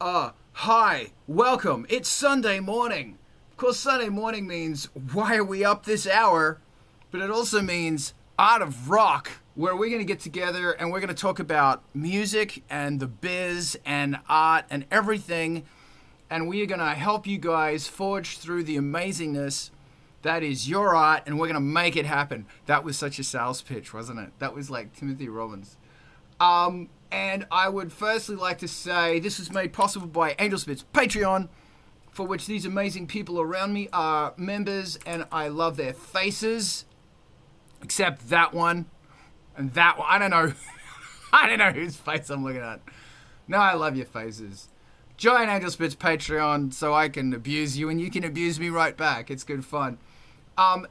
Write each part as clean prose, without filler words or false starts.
Hi, welcome. It's Sunday morning. Of course, Sunday morning means why are we up this hour? But it also means Art of Rock, where we're going to get together and we're going to talk about music and the biz and art and everything. And we are going to help you guys forge through the amazingness that is your art, and we're going to make it happen. That was such a sales pitch, wasn't it? That was like Timothy Robbins. And I would firstly like to say this was made possible by Angelspit's Patreon, for which these amazing people around me are members, and I love their faces, except that one and that one. I don't know. I don't know whose face I'm looking at. No, I love your faces. Join Angelspit's Patreon so I can abuse you and you can abuse me right back. It's good fun.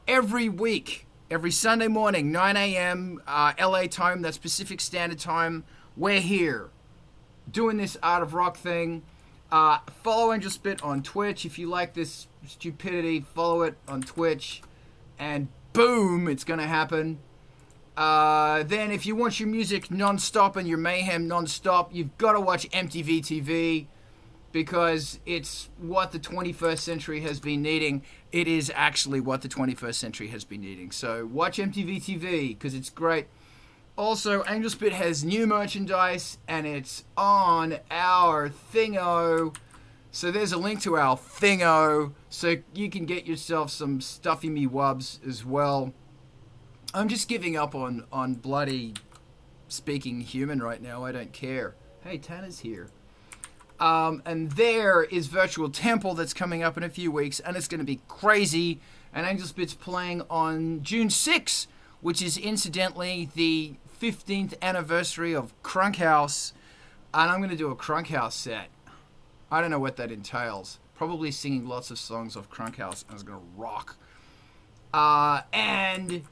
Every week, every Sunday morning, 9 a.m. LA time, that's Pacific Standard Time, we're here doing this Art of Rock thing. Follow Angelspit on Twitch. If you like this stupidity, follow it on Twitch. And boom, it's going to happen. Then if you want your music non-stop and your mayhem non-stop, you've got to watch MTV TV, because it's what the 21st century has been needing. It is actually what the 21st century has been needing. So watch MTV TV, because it's great. Also, Angelspit has new merchandise, and it's on our Thingo. So there's a link to our Thingo, so you can get yourself some stuffy me wubs as well. I'm just giving up on bloody speaking human right now. I don't care. Hey, Tanner's here. And there is Virtual Temple that's coming up in a few weeks, and it's going to be crazy. And Angelspit's playing on June 6th, which is incidentally the 15th anniversary of Crunk House, and I'm going to do a Crunk House set. I don't know what that entails. Probably singing lots of songs off Crunk House, and it's going to rock. And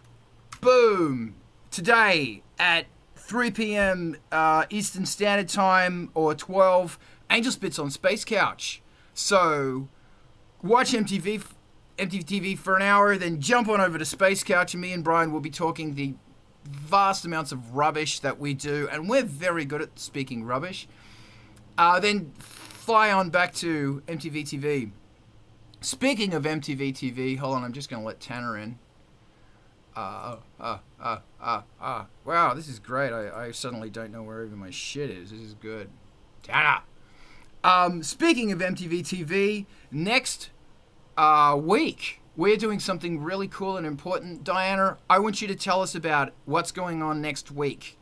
boom, today at 3 p.m. Eastern Standard Time, or 12, Angelspit's on Space Couch. So watch MTV TV for an hour, then jump on over to Space Couch, and me and Brian will be talking the vast amounts of rubbish that we do, and we're very good at speaking rubbish. Then fly on back to MTV TV. Speaking of MTV TV, hold on, I'm just going to let Tanner in. Wow, this is great. I suddenly don't know where even my shit is. This is good. Tanner! Speaking of MTV TV, next week, we're doing something really cool and important. Diana, I want you to tell us about what's going on next week.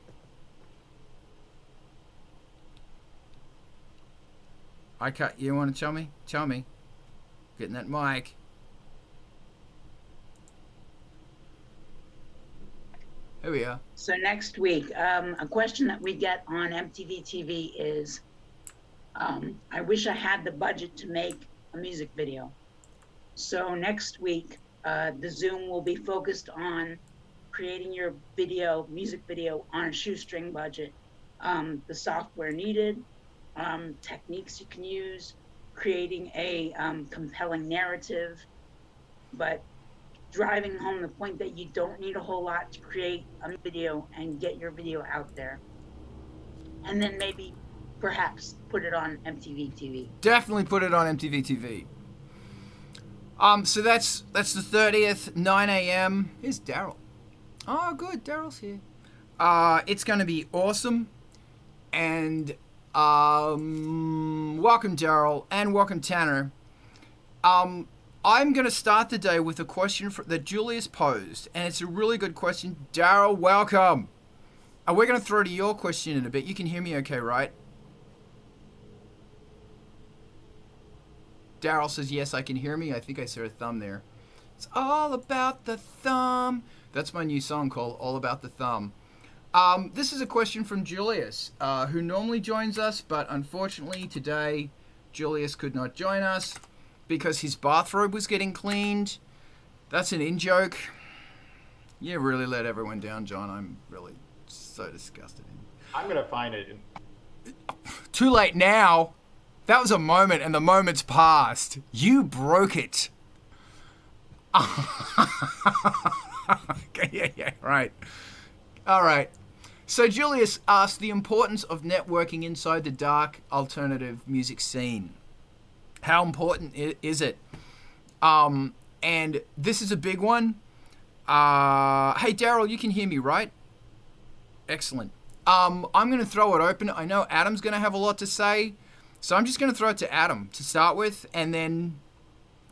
You want to tell me? Tell me. Getting that mic. Here we are. So next week, a question that we get on MTV TV is, I wish I had the budget to make a music video. So next week, the Zoom will be focused on creating your music video on a shoestring budget. The software needed, techniques you can use, creating a compelling narrative, but driving home the point that you don't need a whole lot to create a video and get your video out there. And then maybe, perhaps, put it on MTV TV. Definitely put it on MTV TV. So that's the 30th, 9 a.m. Here's Daryl. Oh, good, Daryl's here. It's going to be awesome. And welcome, Daryl, and welcome, Tanner. I'm going to start the day with a question that Julius posed, and it's a really good question. Daryl, welcome. We're going to throw to your question in a bit. You can hear me okay, right? Daryl says, yes, I can hear me. I think I saw a thumb there. It's all about the thumb. That's my new song called All About the Thumb. This is a question from Julius, who normally joins us, but unfortunately today Julius could not join us because his bathrobe was getting cleaned. That's an in-joke. You really let everyone down, John. I'm really so disgusted. I'm going to find it. Too late now. That was a moment, and the moment's passed. You broke it. Okay, yeah, right. All right. So Julius asked the importance of networking inside the dark alternative music scene. How important is it? And this is a big one. Hey, Daryl, you can hear me, right? Excellent. I'm going to throw it open. I know Adam's going to have a lot to say, so I'm just going to throw it to Adam to start with, and then,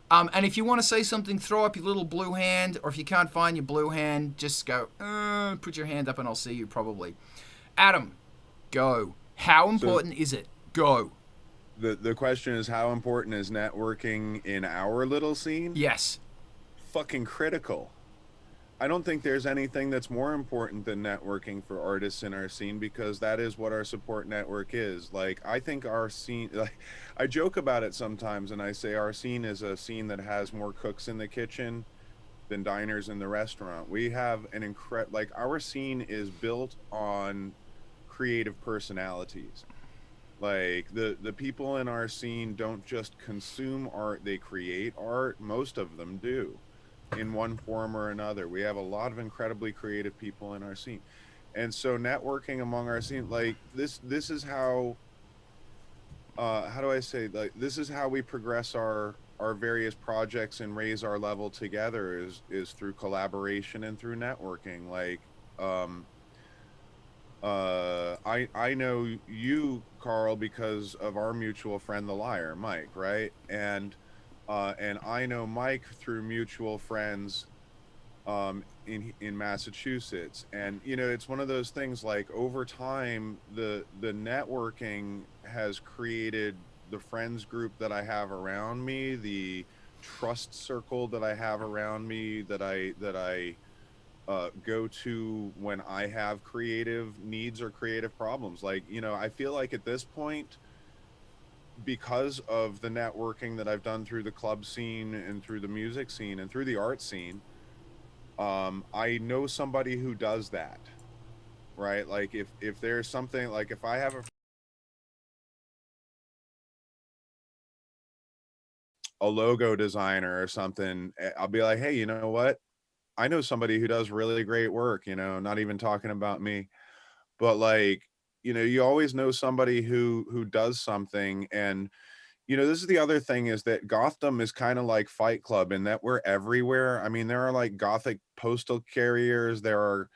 and if you want to say something, throw up your little blue hand, or if you can't find your blue hand, just go, put your hand up, and I'll see you probably. Adam, go. How important is it? Go. The question is, how important is networking in our little scene? Yes. Fucking critical. I don't think there's anything that's more important than networking for artists in our scene, because that is what our support network is. Like, I think our scene, like, I joke about it sometimes, and I say our scene is a scene that has more cooks in the kitchen than diners in the restaurant. We have an like, our scene is built on creative personalities. Like, the people in our scene don't just consume art, they create art. Most of them do, in one form or another. We have a lot of incredibly creative people in our scene. And so networking among our scene, like, this is how do I say, like, this is how we progress our various projects and raise our level together, is through collaboration and through networking. Like, I know you, Carl, because of our mutual friend, the liar, Mike, right? And I know Mike through mutual friends in Massachusetts. And, you know, it's one of those things, like, over time, the networking has created the friends group that I have around me, the trust circle that I have around me, that I go to when I have creative needs or creative problems. Like, you know, I feel like at this point, because of the networking that I've done through the club scene and through the music scene and through the art scene, I know somebody who does that, right? Like, if there's something, like, if I have a logo designer or something, I'll be like, hey, you know what? I know somebody who does really great work, you know, not even talking about me, but, like, you know, you always know somebody who does something. And, you know, this is the other thing, is that Gotham is kind of like Fight Club in that we're everywhere. I mean, there are, like, Gothic postal carriers, there are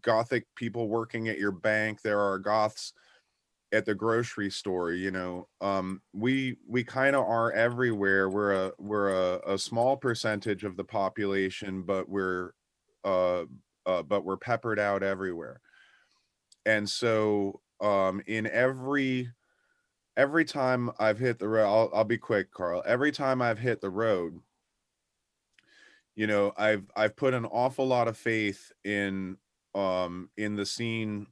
Gothic people working at your bank, there are Goths at the grocery store, you know. We kind of are everywhere. We're a small percentage of the population, but we're peppered out everywhere. And so in every time I've hit the road, I'll be quick, Carl. Every time I've hit the road, you know, I've put an awful lot of faith in the scene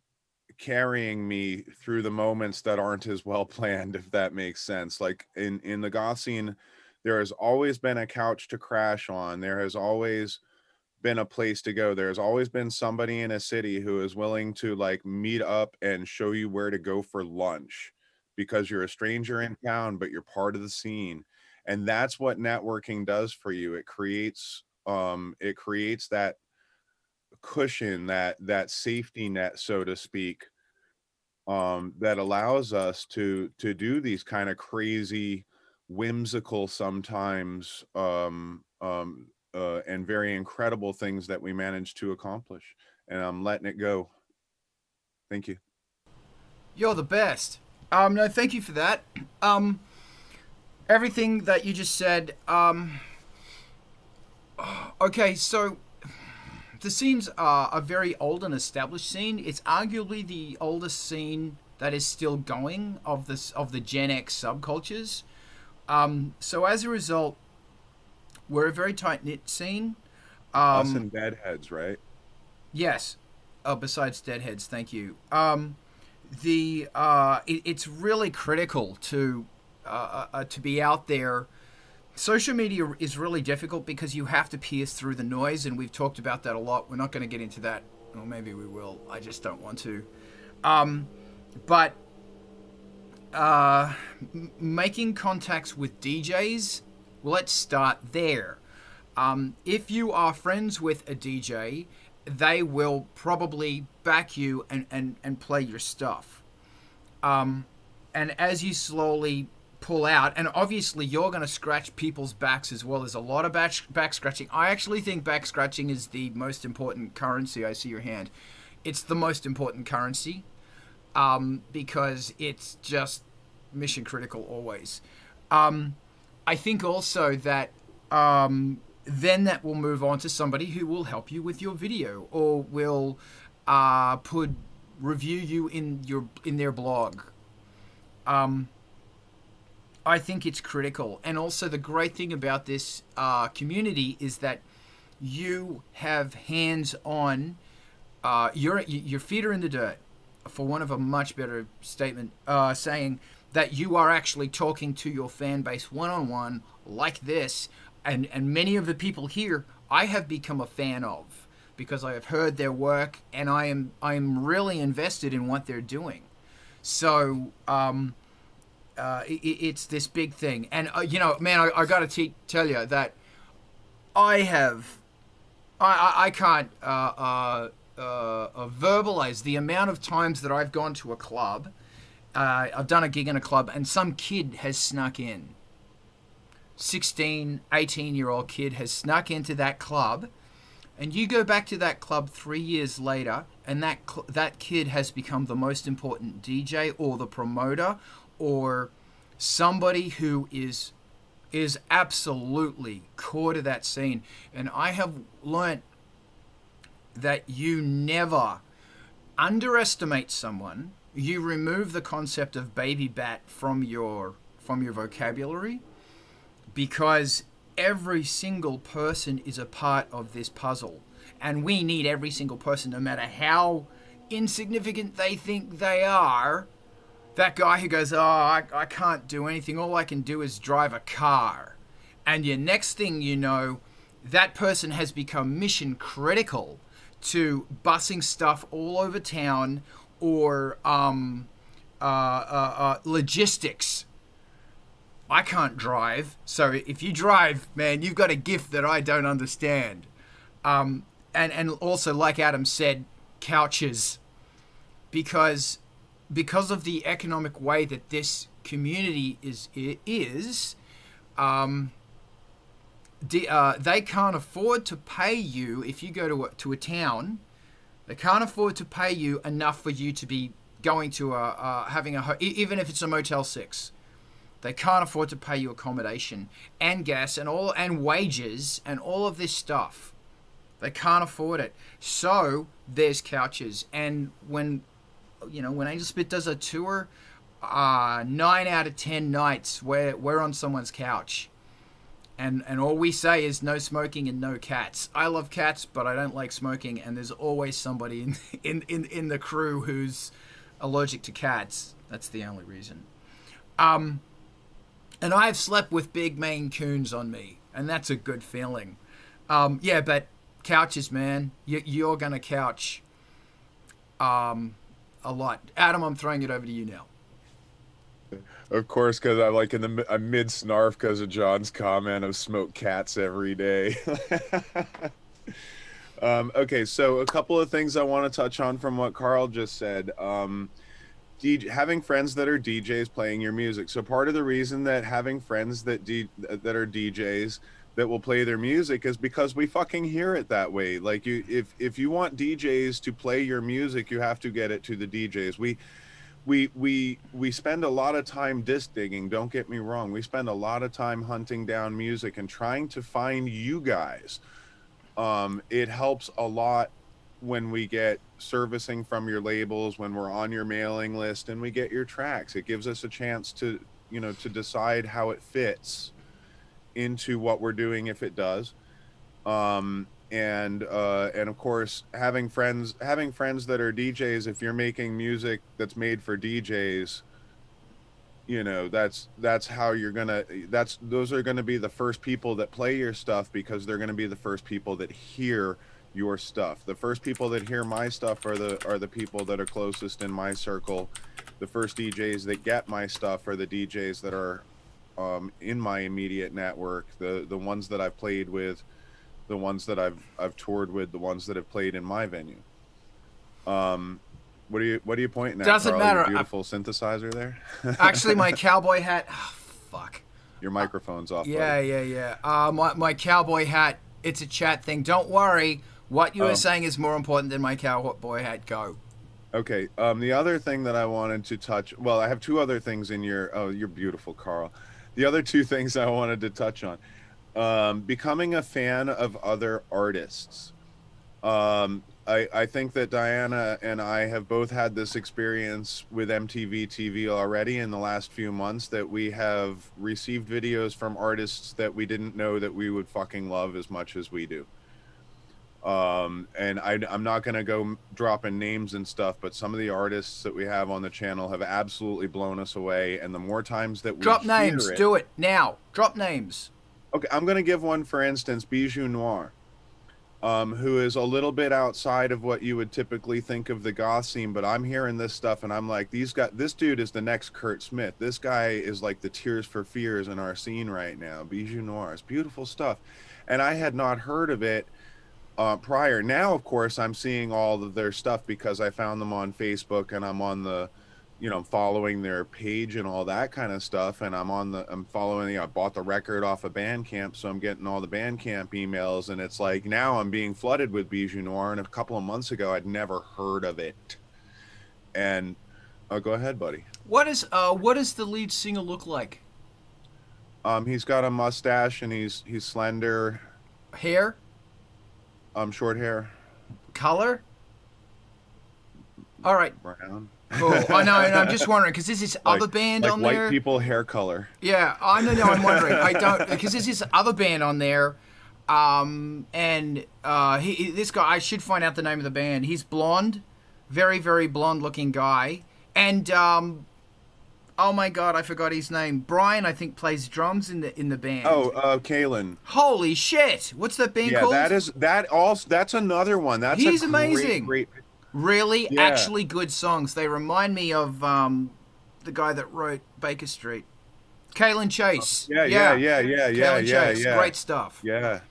carrying me through the moments that aren't as well planned, if that makes sense. Like, in the goth scene, there has always been a couch to crash on. There has always been a place to go. There's always been somebody in a city who is willing to, like, meet up and show you where to go for lunch, because you're a stranger in town, but you're part of the scene. And that's what networking does for you. It creates that cushion, that safety net, so to speak, that allows us to do these kind of crazy, whimsical, sometimes and very incredible things that we manage to accomplish. And I'm letting it go. Thank you. You're the best. No, thank you for that. Everything that you just said. Okay, so the scenes are a very old and established scene. It's arguably the oldest scene that is still going of the Gen X subcultures. So as a result, we're a very tight knit scene. Us and Deadheads, right? Yes. Besides Deadheads, thank you. It's really critical to be out there. Social media is really difficult because you have to pierce through the noise, and we've talked about that a lot. We're not going to get into that, or maybe we will. I just don't want to. But making contacts with DJs, well, let's start there. If you are friends with a DJ they will probably back you and play your stuff. And as you slowly pull out, and obviously you're going to scratch people's backs as well. There's a lot of back scratching. I actually think back scratching is the most important currency. I see your hand. It's the most important currency, because it's just mission critical always. I think also that then that will move on to somebody who will help you with your video, or will review you in their blog. I think it's critical. And also the great thing about this community is that you have hands-on, your feet are in the dirt, for want of a much better statement, saying that you are actually talking to your fan base one-on-one like this. And many of the people here I have become a fan of, because I have heard their work and I am really invested in what they're doing. So it's this big thing. And man, I got to tell you that I can't verbalize the amount of times that I've gone to a club. I've done a gig in a club and some kid has snuck in. 16, 18-year-old kid has snuck into that club, and you go back to that club 3 years later, and that kid has become the most important DJ or the promoter or somebody who is absolutely core to that scene. And I have learnt that you never underestimate someone. You remove the concept of baby bat from your vocabulary, because every single person is a part of this puzzle, and we need every single person, no matter how insignificant they think they are. That guy who goes, I can't do anything, all I can do is drive a car, and your next thing you know, that person has become mission critical to bussing stuff all over town, or logistics. I can't drive, so if you drive, man, you've got a gift that I don't understand. And also, like Adam said, couches, because of the economic way that this community is, they can't afford to pay you if you go to a town. They can't afford to pay you enough for you to be going to even if it's a Motel 6. They can't afford to pay you accommodation and gas and wages and all of this stuff. They can't afford it. So there's couches. And when Angelspit does a tour, 9 out of 10 nights we're on someone's couch. And all we say is no smoking and no cats. I love cats, but I don't like smoking. And there's always somebody in the crew who's allergic to cats. That's the only reason. And I've slept with big Maine Coons on me, and that's a good feeling. But couches, man, you're gonna couch a lot. Adam, I'm throwing it over to you now. Of course, because I'm like I'm mid snarf because of John's comment of smoke cats every day. Okay, so a couple of things I want to touch on from what Carl just said. Having friends that are DJs playing your music. So part of the reason that having friends that are DJs that will play their music is because we fucking hear it that way. Like if you want DJs to play your music, you have to get it to the DJs. We spend a lot of time disc digging, don't get me wrong. We spend a lot of time hunting down music and trying to find you guys. It helps a lot when we get servicing from your labels, when we're on your mailing list and we get your tracks. It gives us a chance to decide how it fits into what we're doing, if it does. And of course, having friends that are DJs, if you're making music that's made for DJs, that's how you're those are gonna be the first people that play your stuff, because they're gonna be the first people that hear your stuff. The first people that hear my stuff are the people that are closest in my circle. The first DJs that get my stuff are the DJs that are in my immediate network, the ones that I've played with the ones that I've toured with, the ones that have played in my venue. What are you pointing at, Doesn't Carl? matter. Your beautiful synthesizer there? Actually, my cowboy hat. Oh, fuck. Your microphone's off. Yeah, buddy. yeah. My cowboy hat. It's a chat thing. Don't worry. What you were Oh. saying is more important than my cowboy hat. Go. Okay. The other thing that I wanted to touch. Well, I have two other things in your. Oh, you're beautiful, Carl. The other two things I wanted to touch on. Becoming a fan of other artists. I think that Diana and I have both had this experience with MTV TV already in the last few months, that we have received videos from artists that we didn't know that we would fucking love as much as we do. And I'm not going to go dropping names and stuff, but some of the artists that we have on the channel have absolutely blown us away. And the more times that we Drop hear names. it, Do it now. Drop names. okay, I'm going to give one, for instance, Bijou Noir. Who is a little bit outside of what you would typically think of the goth scene, but I'm hearing this stuff and I'm like, this dude is the next Kurt Smith. This guy is like the Tears for Fears in our scene right now. Bijou Noir is beautiful stuff. And I had not heard of it prior. Now, of course, I'm seeing all of their stuff because I found them on Facebook and I'm on the, I'm following their page and all that kind of stuff. And I'm following, I bought the record off of Bandcamp, so I'm getting all the Bandcamp emails. And it's like, now I'm being flooded with Bijou Noir. And a couple of months ago, I'd never heard of it. And go ahead, buddy. What does the lead singer look like? He's got a mustache and he's slender. Hair? Short hair. Color? All right. Brown. Cool. I know, and I'm just wondering because there's this other band like on white there. people hair color. Yeah, I know. I'm wondering. I don't because there's this other band on there, and this guy. I should find out the name of the band. He's blonde, very very blonde looking guy, and oh my god, I forgot his name. Brian, I think, plays drums in the band. Oh, Kalen. Holy shit! What's that band called? Yeah, that's another one. He's amazing. Great. Really, Yeah. actually good songs. They remind me of the guy that wrote Baker Street. Kalen Chase. Yeah. Kalen Chase. Great stuff. Yeah.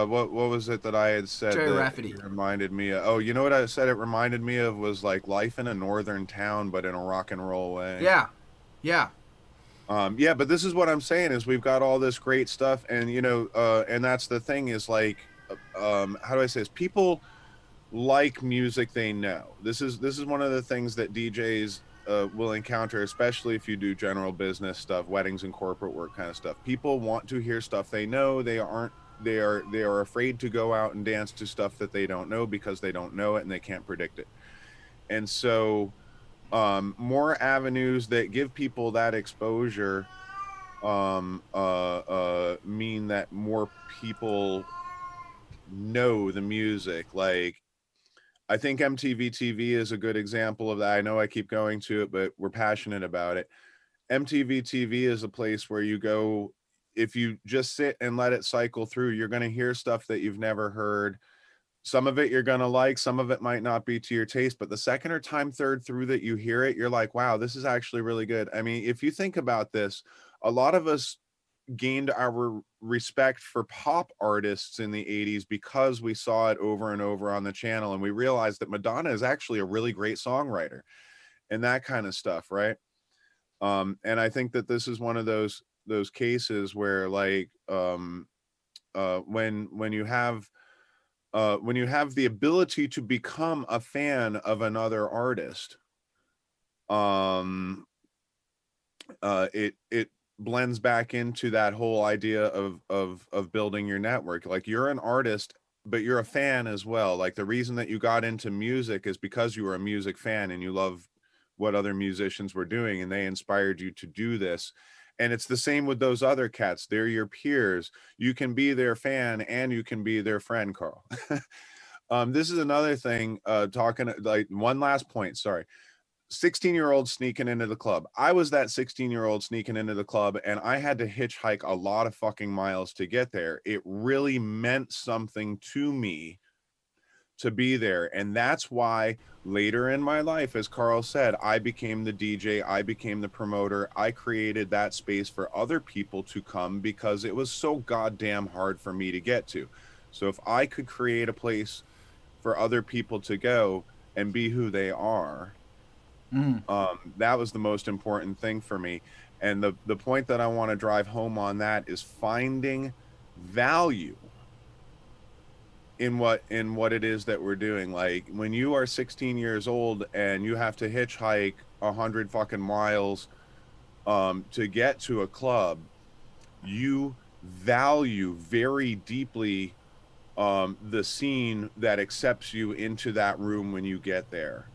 What was it that I had said? Joe that Rafferty. Reminded me of, you know what I said it reminded me of was like life in a northern town, but in a rock and roll way. Yeah. But this is what I'm saying is we've got all this great stuff, and and that's the thing is like, how do I say this? People like music they know. This is one of the things that DJs will encounter, especially if you do general business stuff, weddings and corporate work kind of stuff. People want to hear stuff they know. They are afraid to go out and dance to stuff that they don't know because they don't know it and they can't predict it. And so more avenues that give people that exposure mean that more people know the music. Like, I think MTV TV is a good example of that. I know I keep going to it, but we're passionate about it. MTV TV is a place where you go, if you just sit and let it cycle through, you're going to hear stuff that you've never heard. Some of it you're going to like, some of it might not be to your taste, but the second or third through that you hear it, you're like, wow, this is actually really good. I mean, if you think about this, a lot of us gained our respect for pop artists in the 80s because we saw it over and over on the channel, and we realized that Madonna is actually a really great songwriter and that kind of stuff, right? And I think that this is one of those cases where, like, when you have the ability to become a fan of another artist, it blends back into that whole idea of building your network. Like, you're an artist, but you're a fan as well. Like, the reason that you got into music is because you were a music fan and you loved what other musicians were doing and they inspired you to do this. And it's the same with those other cats. They're your peers. You can be their fan and you can be their friend, Carl. This is another thing, talking, like, one last point, sorry. 16-year-old sneaking into the club. I was that 16-year-old sneaking into the club, and I had to hitchhike a lot of fucking miles to get there. It really meant something to me to be there. And that's why later in my life, as Carl said, I became the DJ, I became the promoter. I created that space for other people to come because it was so goddamn hard for me to get to. So if I could create a place for other people to go and be who they are, that was the most important thing for me. And the point that I want to drive home on that is finding value in what it is that we're doing. Like when you are 16 years old and you have to hitchhike 100 fucking miles to get to a club, you value very deeply the scene that accepts you into that room when you get there.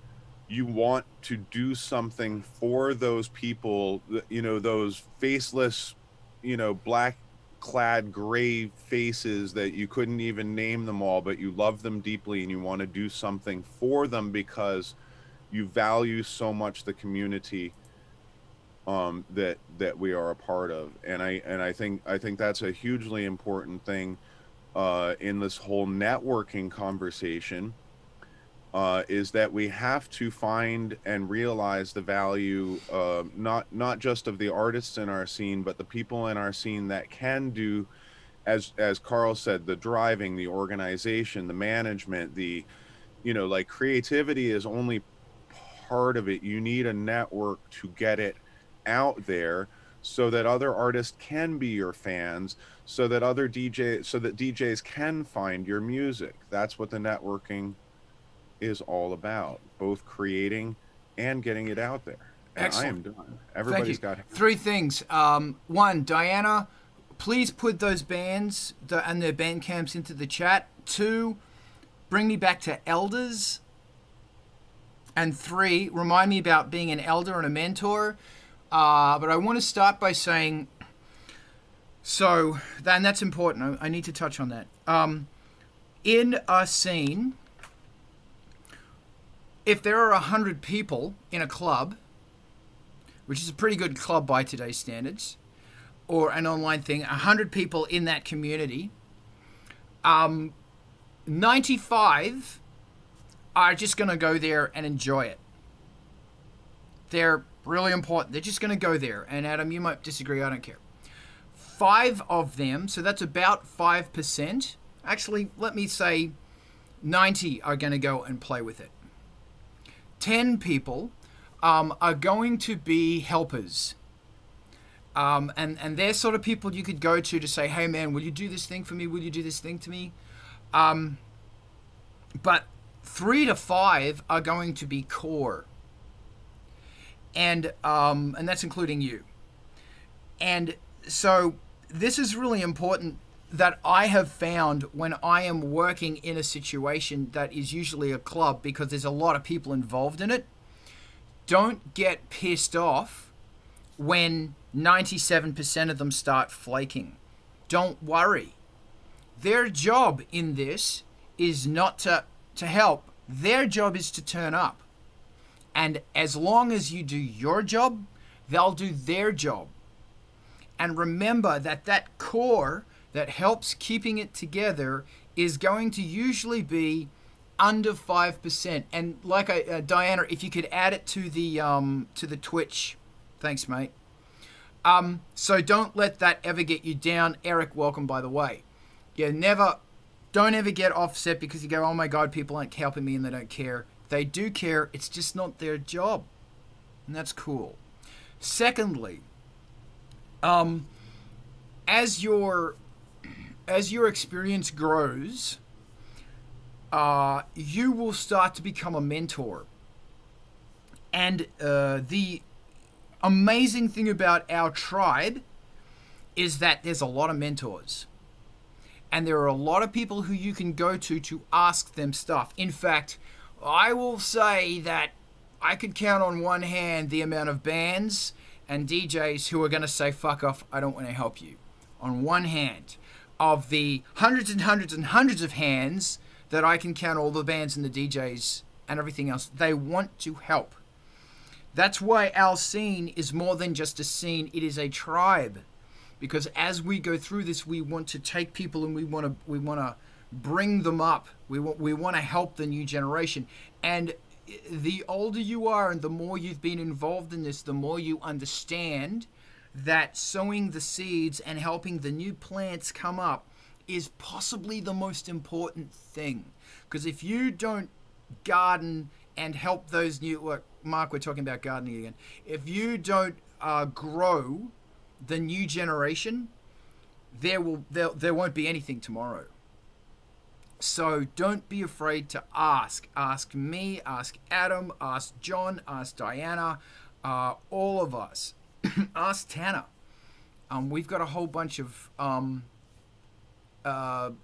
You want to do something for those people, you know, those faceless, you know, black clad gray faces that you couldn't even name them all, but you love them deeply and you want to do something for them because you value so much the community that we are a part of. And I think that's a hugely important thing in this whole networking conversation, is that we have to find and realize the value, not just of the artists in our scene, but the people in our scene that can do, as Carl said, the driving, the organization, the management, the, you know, like creativity is only part of it. You need a network to get it out there so that other artists can be your fans, so that other DJs can find your music. That's what the networking is all about, both creating and getting it out there. And excellent. I am done. Everybody's got three things. One, Diana, please put those bands and their band camps into the chat. Two, bring me back to elders. And three, remind me about being an elder and a mentor. But I want to start by saying, so, and that's important. I need to touch on that. In a scene, if there are 100 people in a club, which is a pretty good club by today's standards, or an online thing, 100 people in that community, 95 are just going to go there and enjoy it. They're really important. They're just going to go there. And Adam, you might disagree. I don't care. 5 of them, so that's about 5%. Actually, let me say 90 are going to go and play with it. 10 people are going to be helpers. And they're sort of people you could go to say, hey man, will you do this thing for me? Will you do this thing to me? But 3 to 5 are going to be core. And that's including you. And so this is really important that I have found when I am working in a situation that is usually a club, because there's a lot of people involved in it. Don't get pissed off when 97% of them start flaking. Don't worry. Their job in this is not to help. Their job is to turn up. And as long as you do your job, they'll do their job. And remember that core that helps keeping it together is going to usually be under 5%. And like Diana, if you could add it to the Twitch, thanks, mate. So don't let that ever get you down. Eric, welcome, by the way. Don't ever get offset because you go, oh my God, people aren't helping me and they don't care. They do care. It's just not their job. And that's cool. Secondly, as your experience grows, you will start to become a mentor. And the amazing thing about our tribe is that there's a lot of mentors. And there are a lot of people who you can go to ask them stuff. In fact, I will say that I could count on one hand the amount of bands and DJs who are going to say, fuck off, I don't want to help you. On one hand. Of the hundreds and hundreds and hundreds of hands that I can count, all the bands and the DJs and everything else, they want to help. That's why our scene is more than just a scene, it is a tribe. Because as we go through this, we want to take people and we want to bring them up. We want to help the new generation. And the older you are and the more you've been involved in this, the more you understand that sowing the seeds and helping the new plants come up is possibly the most important thing. Because if you don't garden and help those new, look, Mark, we're talking about gardening again. If you don't grow the new generation, there won't be anything tomorrow. So don't be afraid to ask. Ask me, ask Adam, ask John, ask Diana, all of us. Ask Tanner. We've got a whole bunch of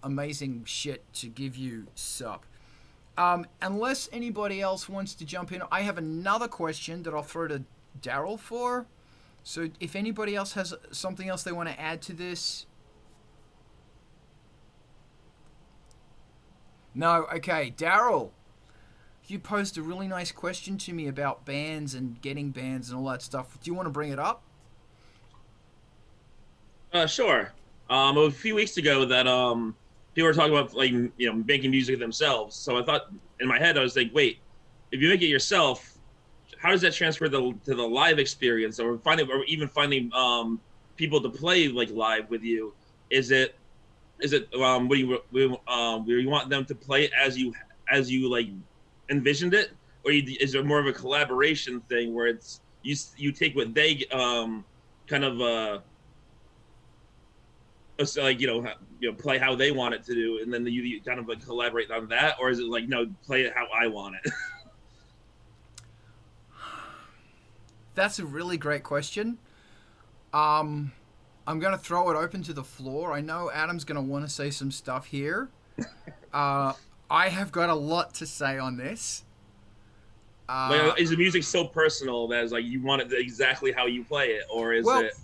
amazing shit to give you, sup. Unless anybody else wants to jump in, I have another question that I'll throw to Daryl for. So if anybody else has something else they want to add to this. No, okay, Daryl, you posed a really nice question to me about bands and getting bands and all that stuff. Do you want to bring it up? Sure. A few weeks ago that people were talking about making music themselves. So I thought in my head I was like, wait, if you make it yourself, how does that transfer to the live experience, or even finding people to play like live with you? Is it what do you want them to play it as you like envisioned it, or is there more of a collaboration thing where it's you take what they kind of so like play how they want it to do, and then you kind of like collaborate on that, or is it like no, play it how I want it? That's a really great question. I'm going to throw it open to the floor. I know Adam's going to want to say some stuff here. I have got a lot to say on this. Is the music so personal that it's like you want it exactly how you play it, or is it?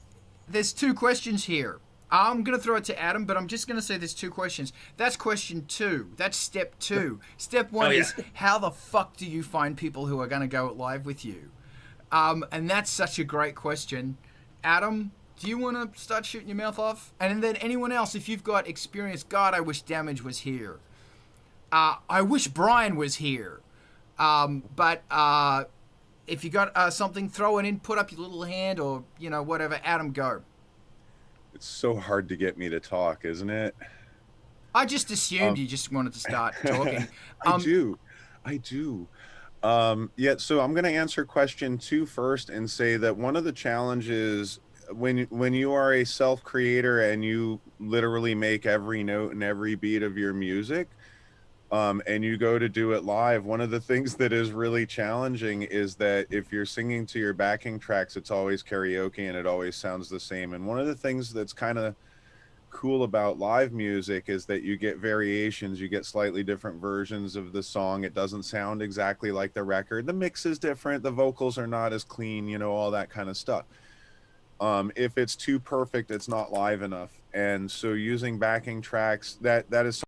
There's two questions here. I'm going to throw it to Adam, but I'm just going to say there's two questions. That's question 2. That's step 2. Step 1 is how the fuck do you find people who are going to go live with you? And that's such a great question. Adam, do you want to start shooting your mouth off? And then anyone else, if you've got experience, God, I wish Damage was here. I wish Brian was here. But if you got something, throw it in, put up your little hand or, whatever. Adam, go. It's so hard to get me to talk, isn't it? I just assumed you just wanted to start talking. I do. Yeah, so I'm going to answer question 2 first and say that one of the challenges when you are a self-creator and you literally make every note and every beat of your music, and you go to do it live, one of the things that is really challenging is that if you're singing to your backing tracks, it's always karaoke and it always sounds the same. And one of the things that's kind of cool about live music is that you get variations, you get slightly different versions of the song. It doesn't sound exactly like the record. The mix is different. The vocals are not as clean, all that kind of stuff. If it's too perfect, it's not live enough. And so using backing tracks, that is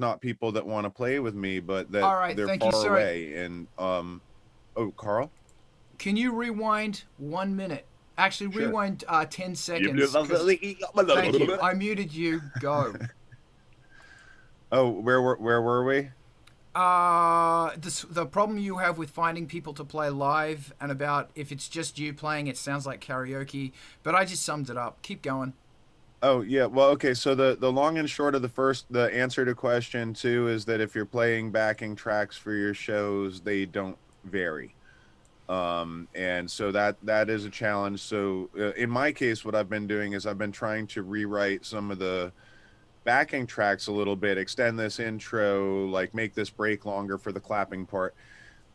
not people that want to play with me, but that all right, they're far away. And Carl, can you rewind 1 minute? Actually, sure. Rewind 10 seconds. Thank you. I muted you. Go. Oh, where were we? The problem you have with finding people to play live, and about if it's just you playing, it sounds like karaoke. But I just summed it up. Keep going. Oh yeah, well, okay. So the long and short of the answer to question 2 is that if you're playing backing tracks for your shows, they don't vary, and so that is a challenge. So in my case, what I've been doing is I've been trying to rewrite some of the backing tracks a little bit, extend this intro, like make this break longer for the clapping part.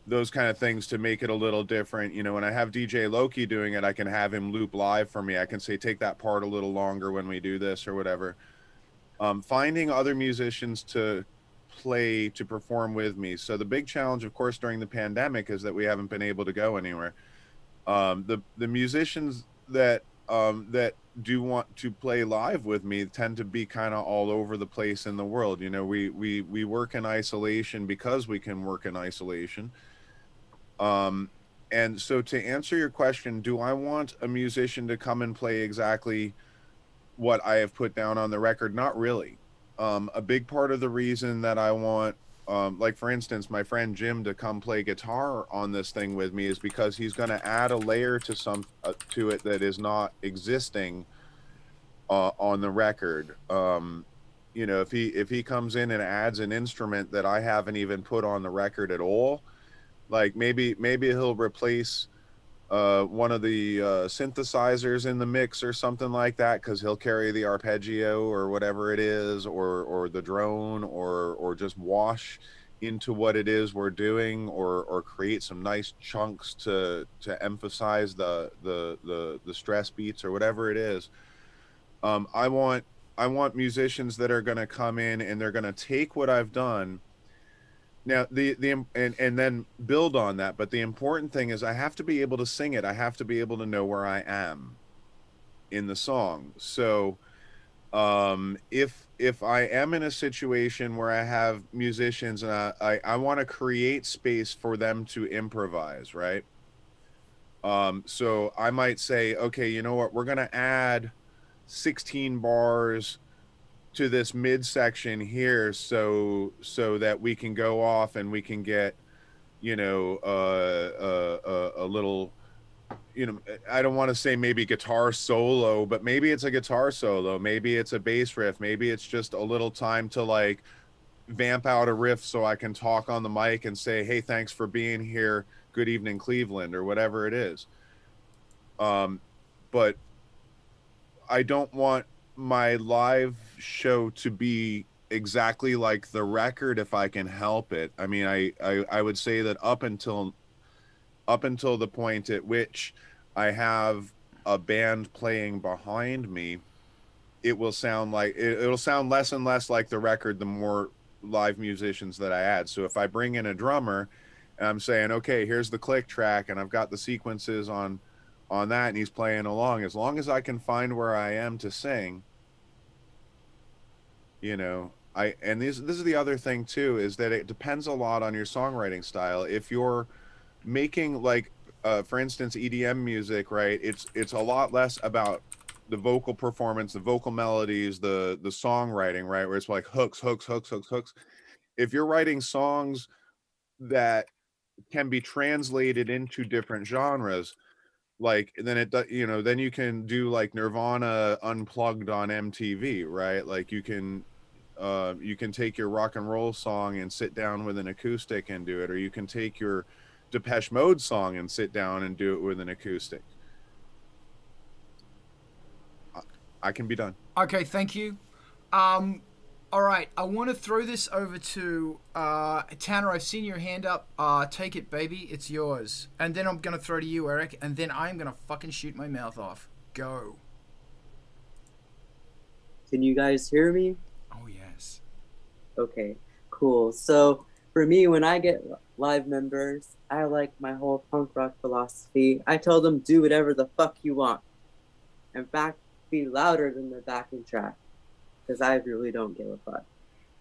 Those kind of things to make it a little different. When I have DJ Loki doing it, I can have him loop live for me. I can say, take that part a little longer when we do this or whatever. Finding other musicians to perform with me. So the big challenge, of course, during the pandemic is that we haven't been able to go anywhere. The musicians that that do want to play live with me tend to be kind of all over the place in the world. You know, we work in isolation because we can work in isolation. And so to answer your question, do I want a musician to come and play exactly what I have put down on the record? Not really. A big part of the reason that I want, like for instance, my friend Jim to come play guitar on this thing with me is because he's going to add a layer to to it that is not existing on the record. You know, if he comes in and adds an instrument that I haven't even put on the record at all, like maybe he'll replace one of the synthesizers in the mix or something like that, because he'll carry the arpeggio or whatever it is, or the drone, or just wash into what it is we're doing, or create some nice chunks to emphasize the stress beats or whatever it is. I want musicians that are going to come in and they're going to take what I've done. Now and then build on that, but the important thing is I have to be able to sing it. I have to be able to know where I am in the song. So if I am in a situation where I have musicians and I want to create space for them to improvise, right? So I might say, okay, you know what, we're going to add 16 bars to this midsection here, so that we can go off and we can get, you know, a little, you know, I don't want to say maybe guitar solo, but maybe it's a guitar solo, maybe it's a bass riff, maybe it's just a little time to like vamp out a riff so I can talk on the mic and say, hey, thanks for being here, good evening Cleveland, or whatever it is. But I don't want my live show to be exactly like the record if I can help it. I mean, I would say that up until the point at which I have a band playing behind me, it will sound like it'll sound less and less like the record the more live musicians that I add. So if I bring in a drummer and I'm saying, okay, here's the click track and I've got the sequences on that and he's playing along, as long as I can find where I am to sing, you know, and this is the other thing too, is that it depends a lot on your songwriting style. If you're making like for instance EDM music, right, it's a lot less about the vocal performance, the vocal melodies, the songwriting, right, where it's like hooks. If you're writing songs that can be translated into different genres, like then you know, then you can do like Nirvana Unplugged on MTV, right? Like you can take your rock and roll song and sit down with an acoustic and do it, or you can take your Depeche Mode song and sit down and do it with an acoustic. I can be done. Okay, thank you. All right, I want to throw this over to Tanner. I've seen your hand up. Take it, baby. It's yours. And then I'm going to throw to you, Eric. And then I'm going to fucking shoot my mouth off. Go. Can you guys hear me? Oh, yes. Okay, cool. So for me, when I get live members, I like my whole punk rock philosophy. I tell them, do whatever the fuck you want. In fact, be louder than the backing track, because I really don't give a fuck.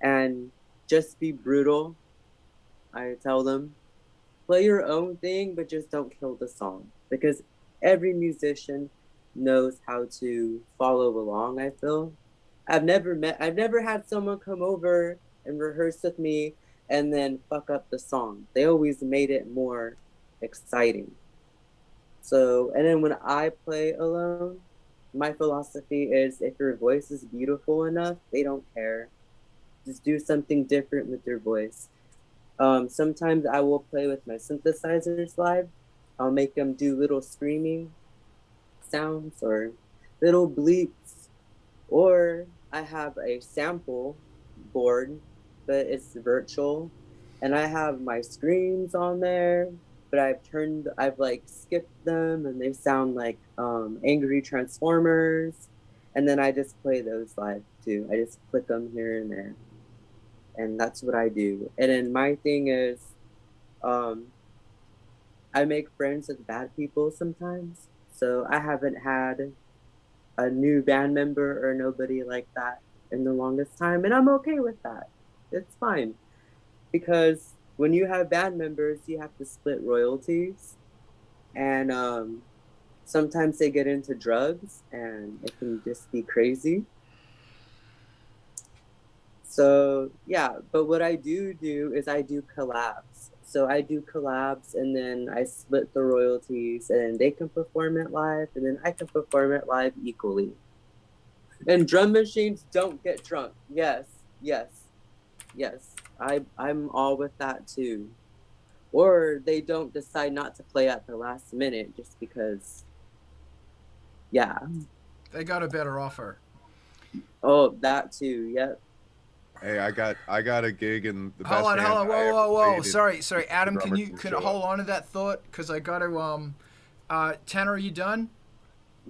And just be brutal. I tell them, play your own thing, but just don't kill the song. Because every musician knows how to follow along, I feel. I've never had someone come over and rehearse with me and then fuck up the song. They always made it more exciting. So, and then when I play alone, my philosophy is if your voice is beautiful enough, they don't care. Just do something different with your voice. Sometimes I will play with my synthesizers live. I'll make them do little screaming sounds or little bleeps. Or I have a sample board, but it's virtual. And I have my screams on there, but I've like skipped them and they sound like angry transformers. And then I just play those live too. I just click them here and there. And that's what I do. And then my thing is, I make friends with bad people sometimes. So I haven't had a new band member or nobody like that in the longest time. And I'm okay with that. It's fine. Because when you have band members, you have to split royalties. And sometimes they get into drugs and it can just be crazy. So yeah, but what I do is I do collabs. So I do collabs and then I split the royalties and they can perform it live and then I can perform it live equally. And drum machines don't get drunk. Yes. I'm all with that too. Or they don't decide not to play at the last minute just because, yeah. They got a better offer. Oh, that too, yep. Hey, I got a gig in the best Hold band on. I ever Whoa. played in. Sorry, Adam. Can you drummer can show hold up. on to that thought? Because I got to. Tanner, are you done?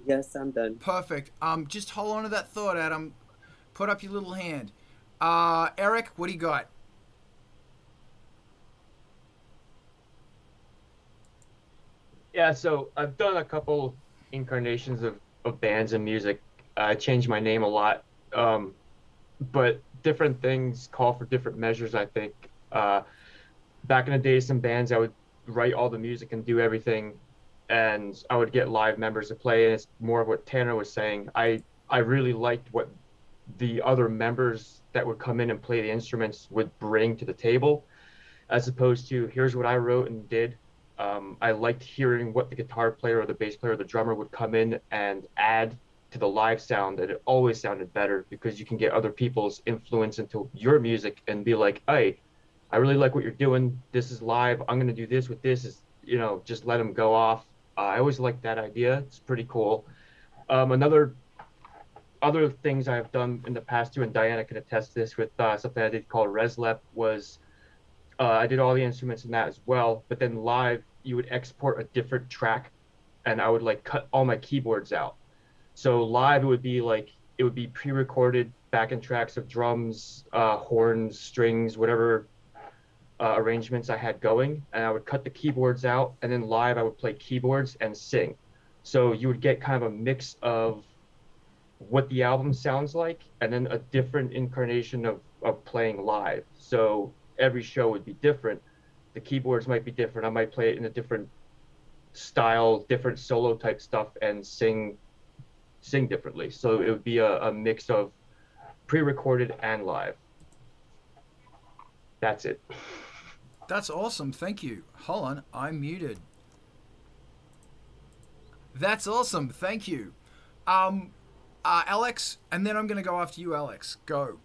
Yes, I'm done. Perfect. Just hold on to that thought, Adam. Put up your little hand. Eric, what do you got? Yeah, so I've done a couple incarnations of bands and music. I changed my name a lot, but different things call for different measures, I think. Back in the day, some bands, I would write all the music and do everything, and I would get live members to play, and it's more of what Tanner was saying. I really liked what the other members that would come in and play the instruments would bring to the table, as opposed to, here's what I wrote and did. I liked hearing what the guitar player or the bass player or the drummer would come in and add to the live sound, and it always sounded better because you can get other people's influence into your music and be like, hey, I really like what you're doing. This is live. I'm going to do this with this. Is, just let them go off. I always liked that idea. It's pretty cool. Other things I've done in the past too, and Diana can attest to this with something I did called Reslep, was I did all the instruments in that as well, but then live you would export a different track and I would like cut all my keyboards out. So live it would be pre-recorded backing tracks of drums, horns, strings, whatever arrangements I had going, and I would cut the keyboards out, and then live I would play keyboards and sing. So you would get kind of a mix of what the album sounds like and then a different incarnation of playing live. So every show would be different. The keyboards might be different. I might play it in a different style, different solo type stuff, and sing differently. So it would be a mix of pre-recorded and live. That's it. That's awesome. Thank you. Hold on. I'm muted. That's awesome. Thank you. Alex, and then I'm going to go after you, Alex. Go.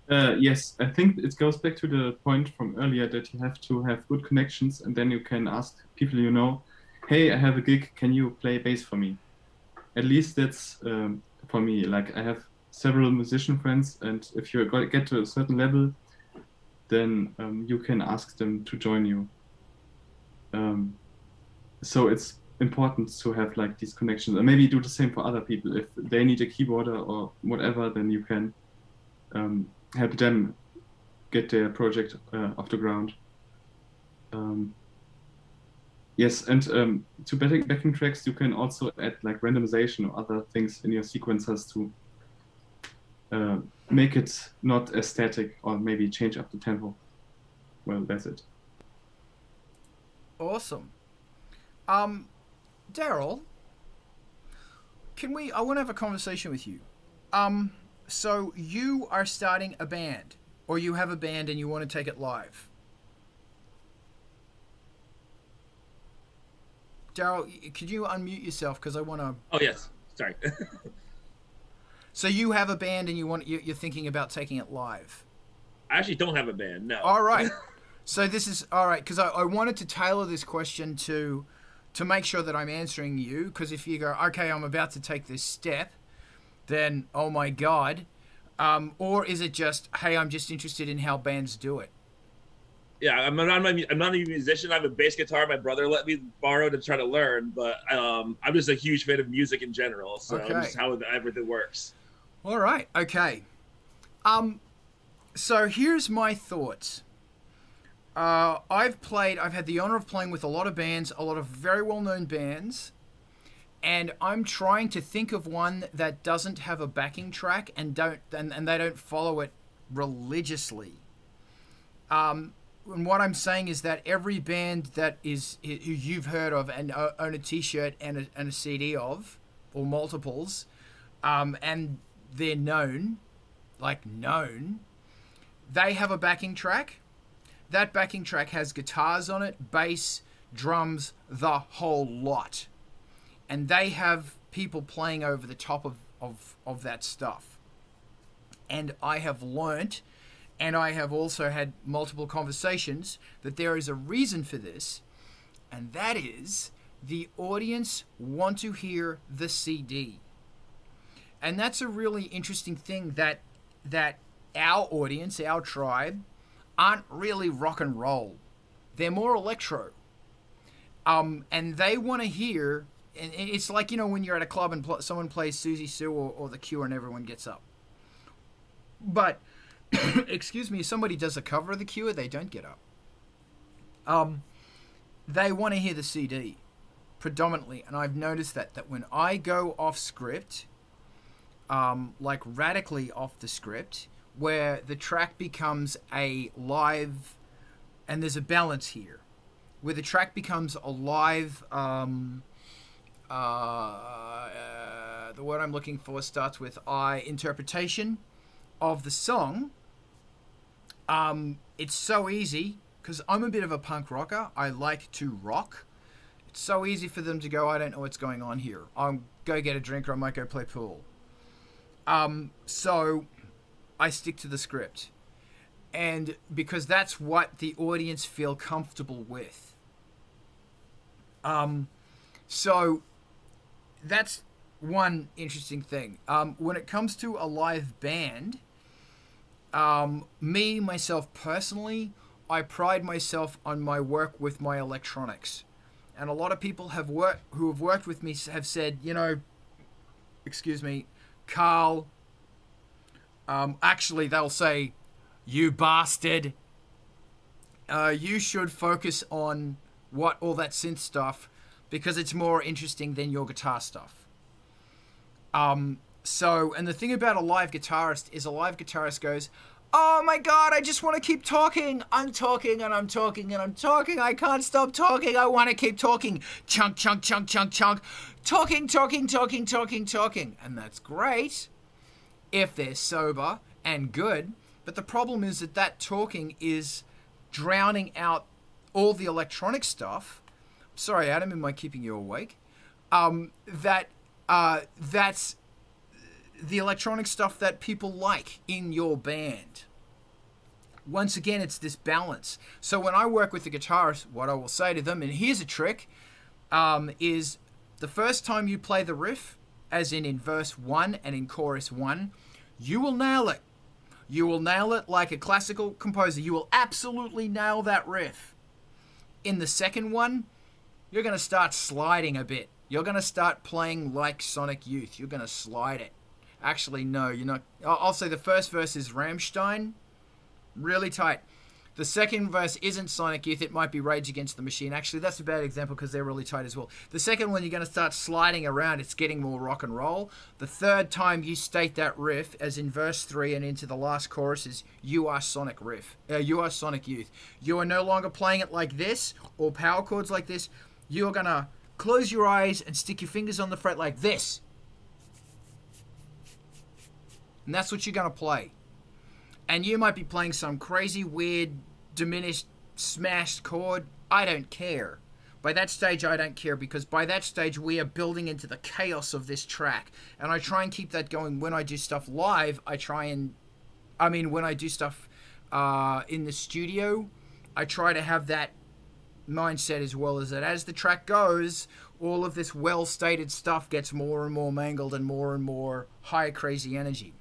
Yes, I think it goes back to the point from earlier that you have to have good connections, and then you can ask people you know, hey, I have a gig, can you play bass for me? At least that's for me. Like, I have several musician friends, and if you get to a certain level, then you can ask them to join you. So it's important to have like these connections, and maybe do the same for other people. If they need a keyboarder or whatever, then you can help them get their project off the ground. Yes, and to backing tracks, you can also add like randomization or other things in your sequencers to make it not as static, or maybe change up the tempo. Well, that's it. Awesome. Daryl, I want to have a conversation with you. So you are starting a band, or you have a band and you want to take it live. Daryl, could you unmute yourself? Because I want to... Oh, yes. Sorry. So you have a band and you're thinking about taking it live. I actually don't have a band, no. All right. So this is... All right, because I wanted to tailor this question to make sure that I'm answering you, because if you go, okay, I'm about to take this step, then, oh my God. Or is it just, hey, I'm just interested in how bands do it? Yeah, I'm not a musician. I have a bass guitar my brother let me borrow to try to learn, but I'm just a huge fan of music in general, so Okay. just how everything works. All right, okay. So here's my thoughts. I've had the honor of playing with a lot of bands, a lot of very well-known bands, and I'm trying to think of one that doesn't have a backing track and they don't follow it religiously. And what I'm saying is that every band that who you've heard of and own a T-shirt and a CD of, or multiples, and they're known, they have a backing track. That backing track has guitars on it, bass, drums, the whole lot. And they have people playing over the top of that stuff. And I have learnt, and I have also had multiple conversations, that there is a reason for this, and that is the audience want to hear the CD. And that's a really interesting thing that our audience, our tribe, aren't really rock and roll. They're more electro. And they want to hear, and it's like, when you're at a club and someone plays Susie Sue or The Cure and everyone gets up. But, excuse me, if somebody does a cover of The Cure, they don't get up. They want to hear the CD, predominantly. And I've noticed that when I go off script, like radically off the script, where the track becomes a live, and there's a balance here, where the track becomes a live, the word I'm looking for starts with I, interpretation of the song. It's so easy, because I'm a bit of a punk rocker. I like to rock. It's so easy for them to go, I don't know what's going on here. I'll go get a drink, or I might go play pool. So I stick to the script, and because that's what the audience feel comfortable with. So that's one interesting thing. When it comes to a live band, myself personally, I pride myself on my work with my electronics, and a lot of people who have worked with me have said, excuse me, Carl. Actually, they'll say, "You bastard! You should focus on all that synth stuff, because it's more interesting than your guitar stuff." And the thing about a live guitarist is, a live guitarist goes, "Oh my God, I just want to keep talking. I'm talking and I'm talking and I'm talking. I can't stop talking. I want to keep talking. Chunk, chunk, chunk, chunk, chunk. Talking, talking, talking, talking, talking." And that's great if they're sober and good. But the problem is that talking is drowning out all the electronic stuff. Sorry, Adam, am I keeping you awake? That's the electronic stuff that people like in your band. Once again, it's this balance. So when I work with the guitarist, what I will say to them, and here's a trick, is the first time you play the riff, as in verse 1 and in chorus 1, you will nail it. You will nail it like a classical composer. You will absolutely nail that riff. In the second one, you're going to start sliding a bit. You're going to start playing like Sonic Youth. You're going to slide it. Actually, no, you're not. I'll say the first verse is Rammstein. Really tight. The second verse isn't Sonic Youth. It might be Rage Against the Machine. Actually, that's a bad example because they're really tight as well. The second one, you're going to start sliding around. It's getting more rock and roll. The third time you state that riff, as in verse 3 and into the last choruses, you are Sonic you are Sonic Youth. You are no longer playing it like this or power chords like this. You're going to close your eyes and stick your fingers on the fret like this. And that's what you're going to play. And you might be playing some crazy, weird, diminished, smashed chord. I don't care. By that stage, I don't care, because by that stage, we are building into the chaos of this track. And I try and keep that going when I do stuff live. When I do stuff in the studio, I try to have that mindset as well, as that as the track goes, all of this well-stated stuff gets more and more mangled and more high, crazy energy.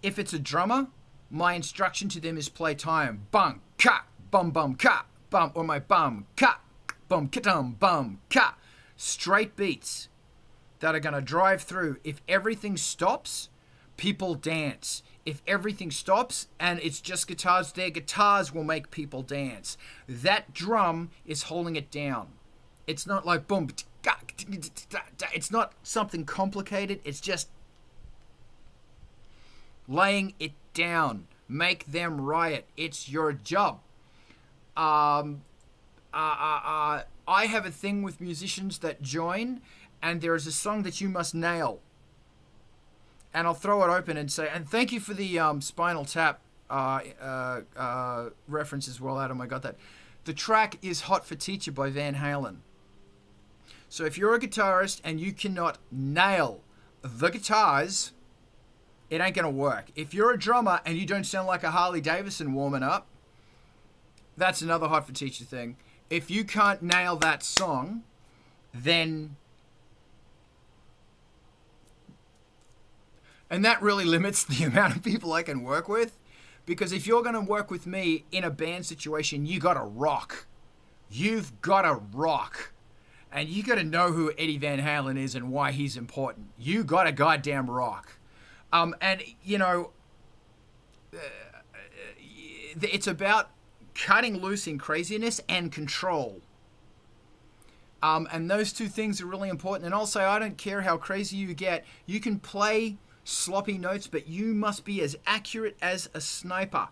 If it's a drummer, my instruction to them is play time. Bum, ka, bum, bum, ka, bum, or my bum, ka, bum, ka-dum, bum, ka. Straight beats that are going to drive through. If everything stops, people dance. If everything stops and it's just guitars, their guitars will make people dance. That drum is holding it down. It's not like boom, it's not something complicated. It's just laying it down. Make them riot. It's your job. I have a thing with musicians that join, and there is a song that you must nail. And I'll throw it open and say, and thank you for the Spinal Tap reference as well, Adam. I got that. The track is Hot for Teacher by Van Halen. So if you're a guitarist and you cannot nail the guitars, it ain't going to work. If you're a drummer and you don't sound like a Harley Davidson warming up, that's another Hot for Teacher thing. If you can't nail that song, then... And that really limits the amount of people I can work with. Because if you're going to work with me in a band situation, you got to rock. You've got to rock. And you got to know who Eddie Van Halen is and why he's important. You got to goddamn rock. And, you know, it's about cutting loose in craziness and control. And those two things are really important. And also, I don't care how crazy you get. You can play sloppy notes, but you must be as accurate as a sniper.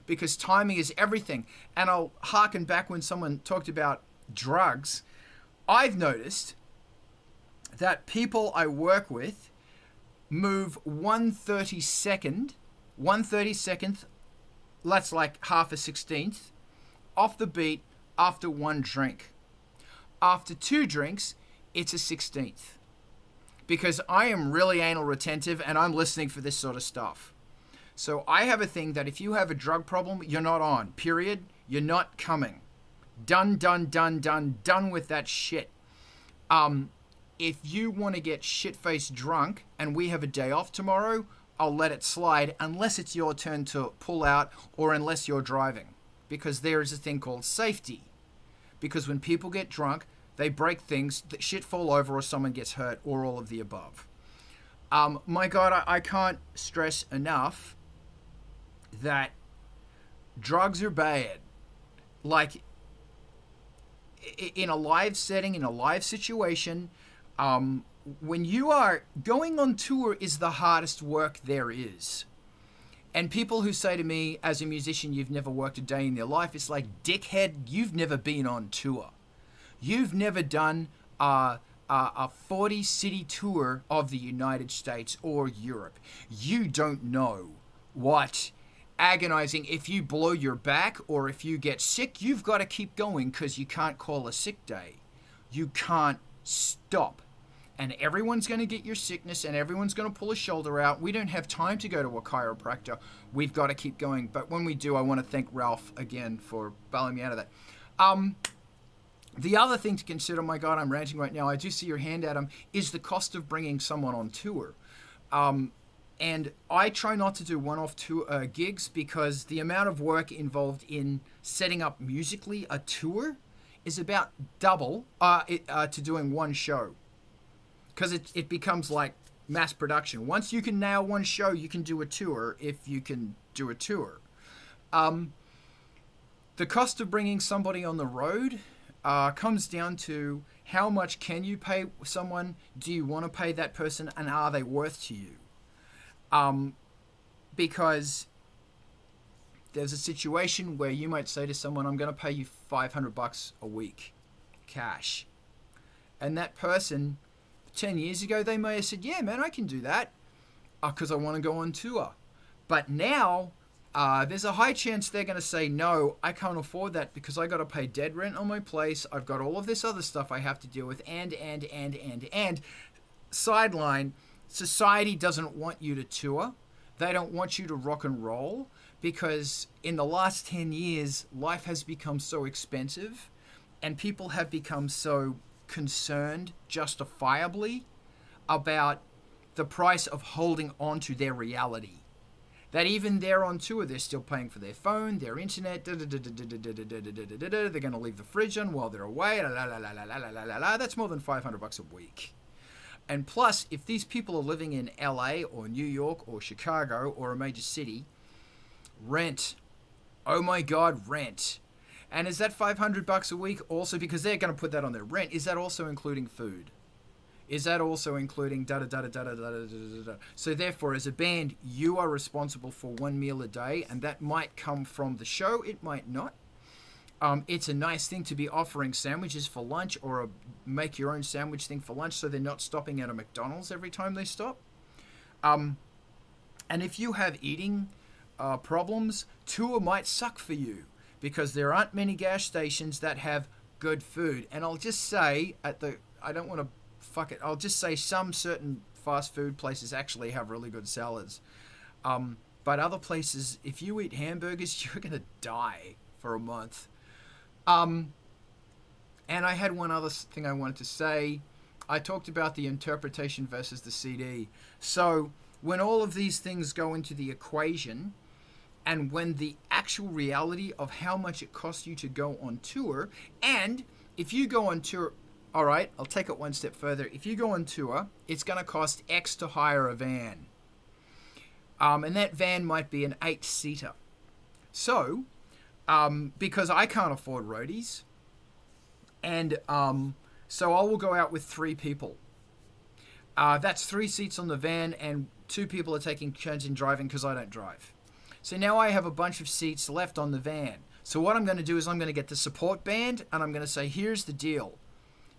Because timing is everything. And I'll harken back when someone talked about drugs. I've noticed that people I work with move 1/32nd, that's like half a 16th, off the beat after one drink. After two drinks, it's a 16th. Because I am really anal retentive and I'm listening for this sort of stuff. So I have a thing that if you have a drug problem, you're not on. Period. You're not coming. Done with that shit. If you want to get shit-faced drunk and we have a day off tomorrow, I'll let it slide unless it's your turn to pull out or unless you're driving. Because there is a thing called safety. Because when people get drunk, they break things, shit fall over, or someone gets hurt, or all of the above. My God, I can't stress enough that drugs are bad. Like, in a live setting, in a live situation, when you are going on tour is the hardest work there is. And people who say to me, as a musician, you've never worked a day in their life, it's like, dickhead, you've never been on tour. You've never done a 40-city tour of the United States or Europe. You don't know what agonizing. If you blow your back or if you get sick, you've got to keep going because you can't call a sick day. You can't stop. And everyone's going to get your sickness and everyone's going to pull a shoulder out. We don't have time to go to a chiropractor. We've got to keep going. But when we do, I want to thank Ralph again for bailing me out of that. The other thing to consider, my God, I'm ranting right now, I do see your hand, Adam, is the cost of bringing someone on tour. And I try not to do one-off tour gigs because the amount of work involved in setting up musically a tour is about double to doing one show. Because it becomes like mass production. Once you can nail one show, you can do a tour if you can do a tour. The cost of bringing somebody on the road comes down to how much can you pay someone, do you want to pay that person, and are they worth to you? Because there's a situation where you might say to someone, I'm going to pay you $500 a week, cash. And that person, 10 years ago, they may have said, yeah, man, I can do that because I want to go on tour. But now, there's a high chance they're going to say, no, I can't afford that because I got to pay dead rent on my place. I've got all of this other stuff I have to deal with. And sideline, society doesn't want you to tour. They don't want you to rock and roll because in the last 10 years, life has become so expensive and people have become so concerned, justifiably, about the price of holding on to their reality. That even they're on tour, they're still paying for their phone, their internet, they're going to leave the fridge on while they're away, that's more than $500 a week. And plus, if these people are living in LA or New York or Chicago or a major city, rent. Oh my God, rent. And is that $500 a week also, because they're going to put that on their rent, is that also including food? Is that also including da-da-da-da-da-da-da-da-da-da? So therefore, as a band, you are responsible for one meal a day, and that might come from the show, it might not. It's a nice thing to be offering sandwiches for lunch, or a make your own sandwich thing for lunch, so they're not stopping at a McDonald's every time they stop. And if you have eating problems, tour might suck for you, because there aren't many gas stations that have good food. And I'll just say, I don't want to fuck it, I'll just say some certain fast food places actually have really good salads. But other places, if you eat hamburgers, you're going to die for a month. And I had one other thing I wanted to say. I talked about the interpretation versus the CD. So when all of these things go into the equation, and when the actual reality of how much it costs you to go on tour, and if you go on tour, all right, I'll take it one step further. If you go on tour, it's going to cost X to hire a van. And that van might be an 8-seater. So, because I can't afford roadies, and so I will go out with 3 people. That's 3 seats on the van, and 2 people are taking turns in driving because I don't drive. So now I have a bunch of seats left on the van. So what I'm going to do is I'm going to get the support band, and I'm going to say, here's the deal.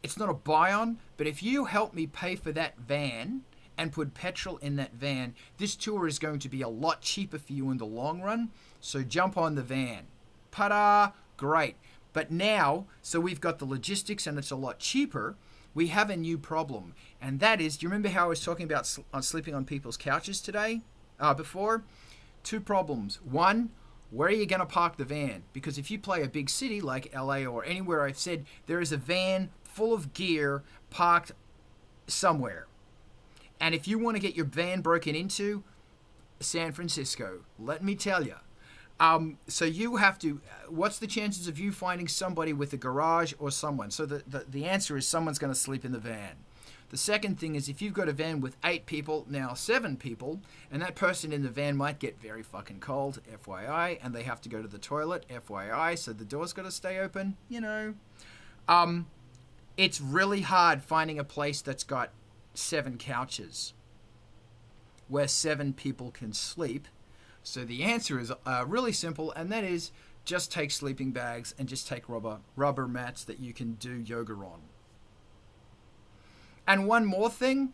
It's not a buy-on, but if you help me pay for that van and put petrol in that van, this tour is going to be a lot cheaper for you in the long run. So jump on the van. Ta-da! Great. But now, so we've got the logistics and it's a lot cheaper, we have a new problem. And that is, do you remember how I was talking about sleeping on people's couches today? Before? 2 problems. One, where are you going to park the van? Because if you play a big city like LA or anywhere I've said, there is a van full of gear parked somewhere. And if you want to get your van broken into, San Francisco, let me tell you. So you have to, what's the chances of you finding somebody with a garage or someone? So the answer is someone's going to sleep in the van. The second thing is if you've got a van with 8 people, now 7 people, and that person in the van might get very fucking cold, FYI, and they have to go to the toilet, FYI, so the door's got to stay open, you know. It's really hard finding a place that's got 7 couches where 7 people can sleep. So the answer is really simple, and that is just take sleeping bags and just take rubber mats that you can do yoga on. And one more thing,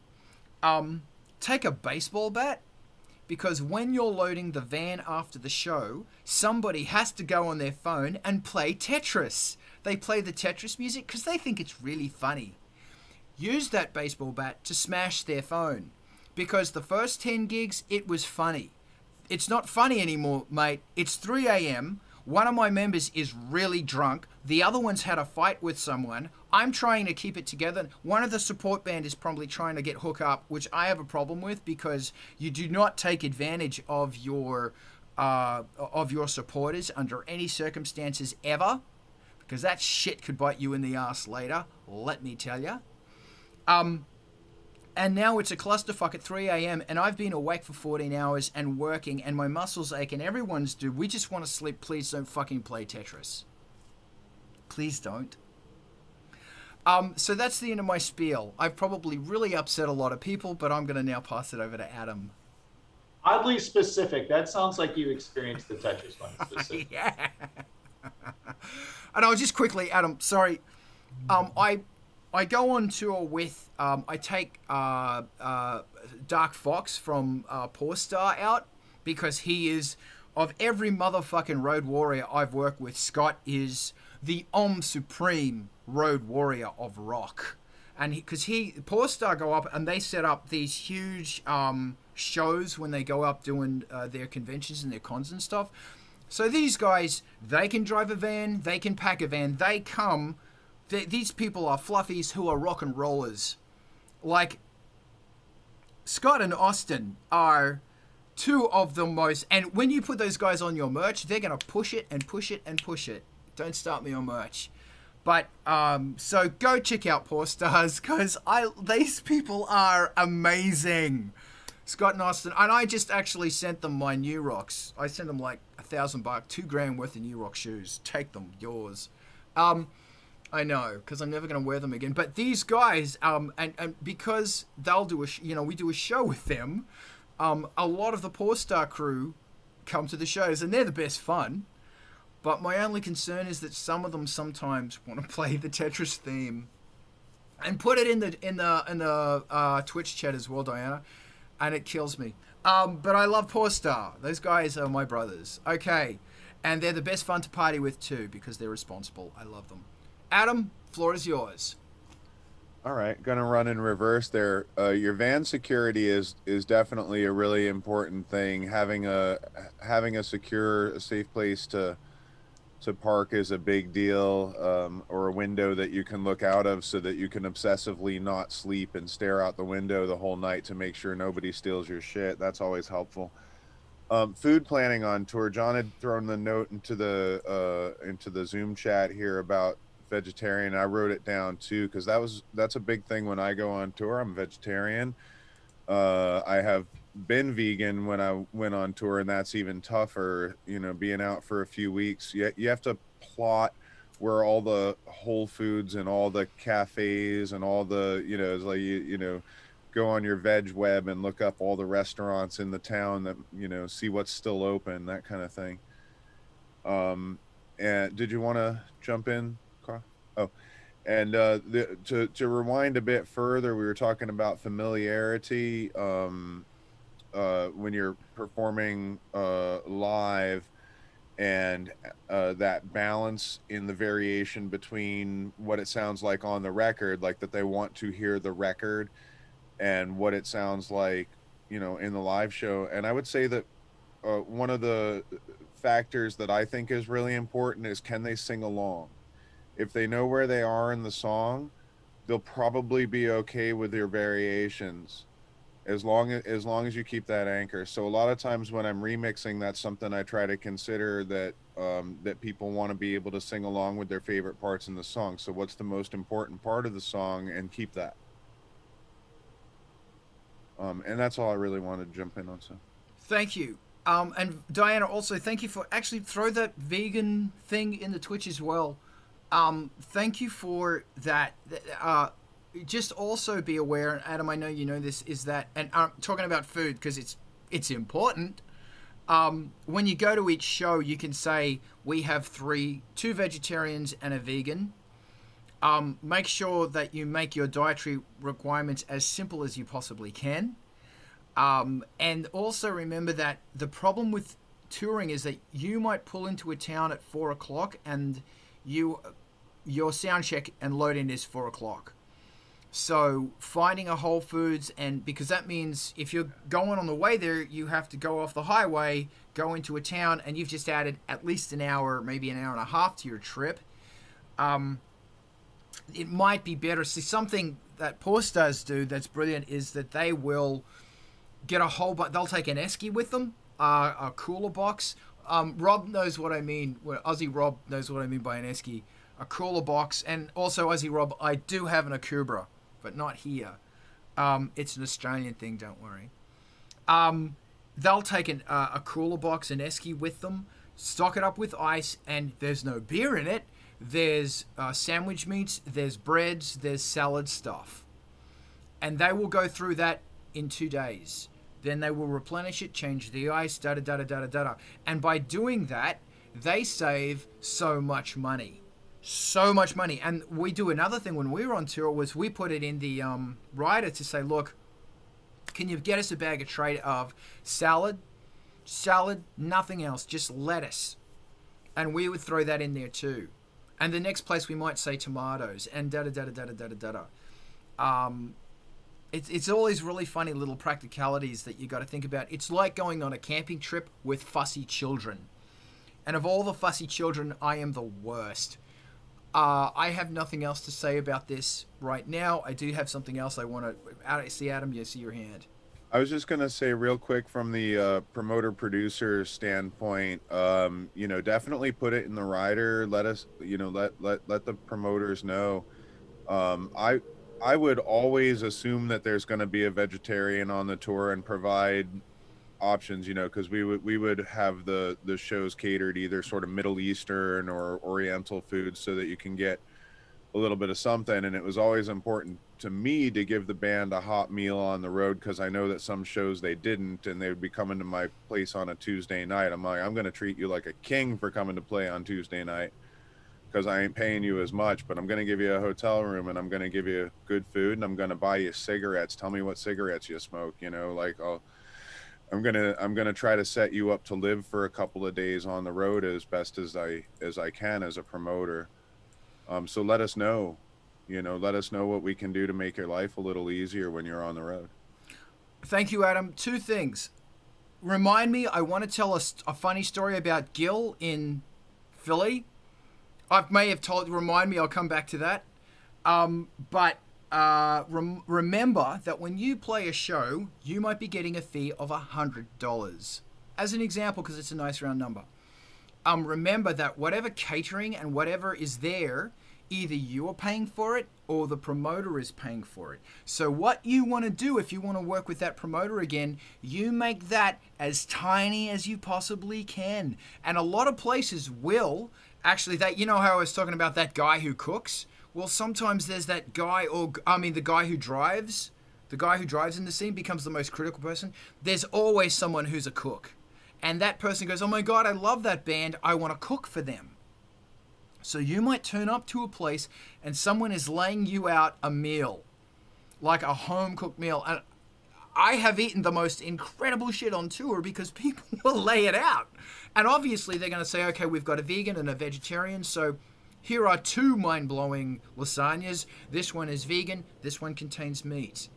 take a baseball bat, because when you're loading the van after the show, somebody has to go on their phone and play Tetris. They play the Tetris music because they think it's really funny. Use that baseball bat to smash their phone, because the first 10 gigs, it was funny. It's not funny anymore, mate. It's 3 a.m. One of my members is really drunk. The other one's had a fight with someone. I'm trying to keep it together. One of the support band is probably trying to get hooked up, which I have a problem with, because you do not take advantage of your supporters under any circumstances ever, because that shit could bite you in the ass later, let me tell you. And now it's a clusterfuck at 3 a.m. and I've been awake for 14 hours and working, and my muscles ache, and everyone's do. We just want to sleep. Please don't fucking play Tetris. Please don't. So that's the end of my spiel. I've probably really upset a lot of people, but I'm going to now pass it over to Adam. Oddly specific. That sounds like you experienced the Tetris one specifically. Yeah. And I'll just quickly, Adam, sorry. I go on tour with, I take Dark Fox from Poor Star out, because he is, of every motherfucking road warrior I've worked with, Scott is the supreme road warrior of rock. And because Poor Star go up and they set up these huge shows when they go up doing their conventions and their cons and stuff. So these guys, they can drive a van, they can pack a van, they come. These people are fluffies who are rock and rollers. Like, Scott and Austin are 2 of the most... And when you put those guys on your merch, they're going to push it and push it and push it. Don't start me on merch. But so go check out Poor Stars because these people are amazing. Scott and Austin, and I just actually sent them my New Rocks. I sent them like $1,000, $2,000 worth of New Rock shoes. Take them, yours. I know, because I'm never going to wear them again. But these guys, and because they'll do we do a show with them. A lot of the Poor Star crew come to the shows, and they're the best fun. But my only concern is that some of them sometimes want to play the Tetris theme, and put it in the Twitch chat as well, Diana. And it kills me. But I love Poor Star. Those guys are my brothers. Okay. And they're the best fun to party with too because they're responsible. I love them. Adam, floor is yours. All right, gonna run in reverse there. Your van security is definitely a really important thing. Having a secure, safe place to park is a big deal, or a window that you can look out of so that you can obsessively not sleep and stare out the window the whole night to make sure nobody steals your shit. That's always helpful. Food planning on tour. John had thrown the note into the Zoom chat here about vegetarian. I wrote it down too because that's a big thing when I go on tour. I'm vegetarian. I have been vegan when I went on tour, and that's even tougher, being out for a few weeks. You have to plot where all the Whole Foods and all the cafes and all the, it's like go on your veg web and look up all the restaurants in the town that, see what's still open, that kind of thing. And did you want to jump in, Carl? Oh, and to rewind a bit further, we were talking about familiarity. When you're performing live, and that balance in the variation between what it sounds like on the record, like that they want to hear the record, and what it sounds like, in the live show. And I would say that one of the factors that I think is really important is, can they sing along? If they know where they are in the song, they'll probably be okay with your variations. As long as you keep that anchor. So a lot of times when I'm remixing, that's something I try to consider, that that people want to be able to sing along with their favorite parts in the song. So what's the most important part of the song, and keep that. And that's all I really wanted to jump in on. So thank you. And Diana, also thank you for actually throw that vegan thing in the Twitch as well. Thank you for that. Just also be aware, and Adam, I know you know this, is that, and I'm talking about food because it's important. When you go to each show, you can say, we have two vegetarians and a vegan. Make sure that you make your dietary requirements as simple as you possibly can. And also remember that the problem with touring is that you might pull into a town at 4 o'clock and your sound check and load in is 4 o'clock. So finding a Whole Foods, and because that means if you're going on the way there, you have to go off the highway, go into a town, and you've just added at least an hour, maybe an hour and a half to your trip. It might be better. See, something that Poor Stars do that's brilliant is that they will get they'll take an esky with them, a cooler box. Rob knows what I mean. Aussie Rob knows what I mean by an esky. A cooler box, and also Aussie Rob, I do have an Akubra, but not here. It's an Australian thing, don't worry. They'll take a cooler box, an esky with them, stock it up with ice, and there's no beer in it. There's sandwich meats, there's breads, there's salad stuff. And they will go through that in 2 days. Then they will replenish it, change the ice, da-da-da-da-da-da-da. And by doing that, they save so much money. So much money. And we do another thing when we were on tour was we put it in the rider to say, look, can you get us a bag of salad, nothing else, just lettuce. And we would throw that in there too. And the next place we might say tomatoes and da-da-da-da-da-da-da-da. It's all these really funny little practicalities that you got to think about. It's like going on a camping trip with fussy children. And of all the fussy children, I am the worst. I have nothing else to say about this right now. I do have something else I want to... See, Adam, you see your hand. I was just gonna say real quick from the promoter producer standpoint, definitely put it in the rider. Let us, let the promoters know. I would always assume that there's going to be a vegetarian on the tour and provide options, because we would have the shows catered either sort of Middle Eastern or Oriental foods so that you can get a little bit of something. And it was always important to me to give the band a hot meal on the road, because I know that some shows they didn't, and they would be coming to my place on a Tuesday night. I'm like, I'm going to treat you like a king for coming to play on Tuesday night, because I ain't paying you as much, but I'm going to give you a hotel room, and I'm going to give you good food, and I'm going to buy you cigarettes. Tell me what cigarettes you smoke, I'm going to try to set you up to live for a couple of days on the road as best as I can as a promoter. So let us know, let us know what we can do to make your life a little easier when you're on the road. Thank you, Adam. Two things. Remind me, I want to tell a funny story about Gil in Philly. I may have remind me, I'll come back to that. Remember that when you play a show, you might be getting a fee of $100. As an example, because it's a nice round number. Remember that whatever catering and whatever is there, either you are paying for it or the promoter is paying for it. So what you want to do, if you want to work with that promoter again, you make that as tiny as you possibly can. And a lot of places will actually, that, how I was talking about that guy who cooks? Well, sometimes there's that guy, the guy who drives. The guy who drives in the scene becomes the most critical person. There's always someone who's a cook. And that person goes, oh my God, I love that band. I want to cook for them. So you might turn up to a place and someone is laying you out a meal, like a home-cooked meal. And I have eaten the most incredible shit on tour because people will lay it out. And obviously they're going to say, okay, we've got a vegan and a vegetarian, so here are two mind-blowing lasagnas. This one is vegan. This one contains meat.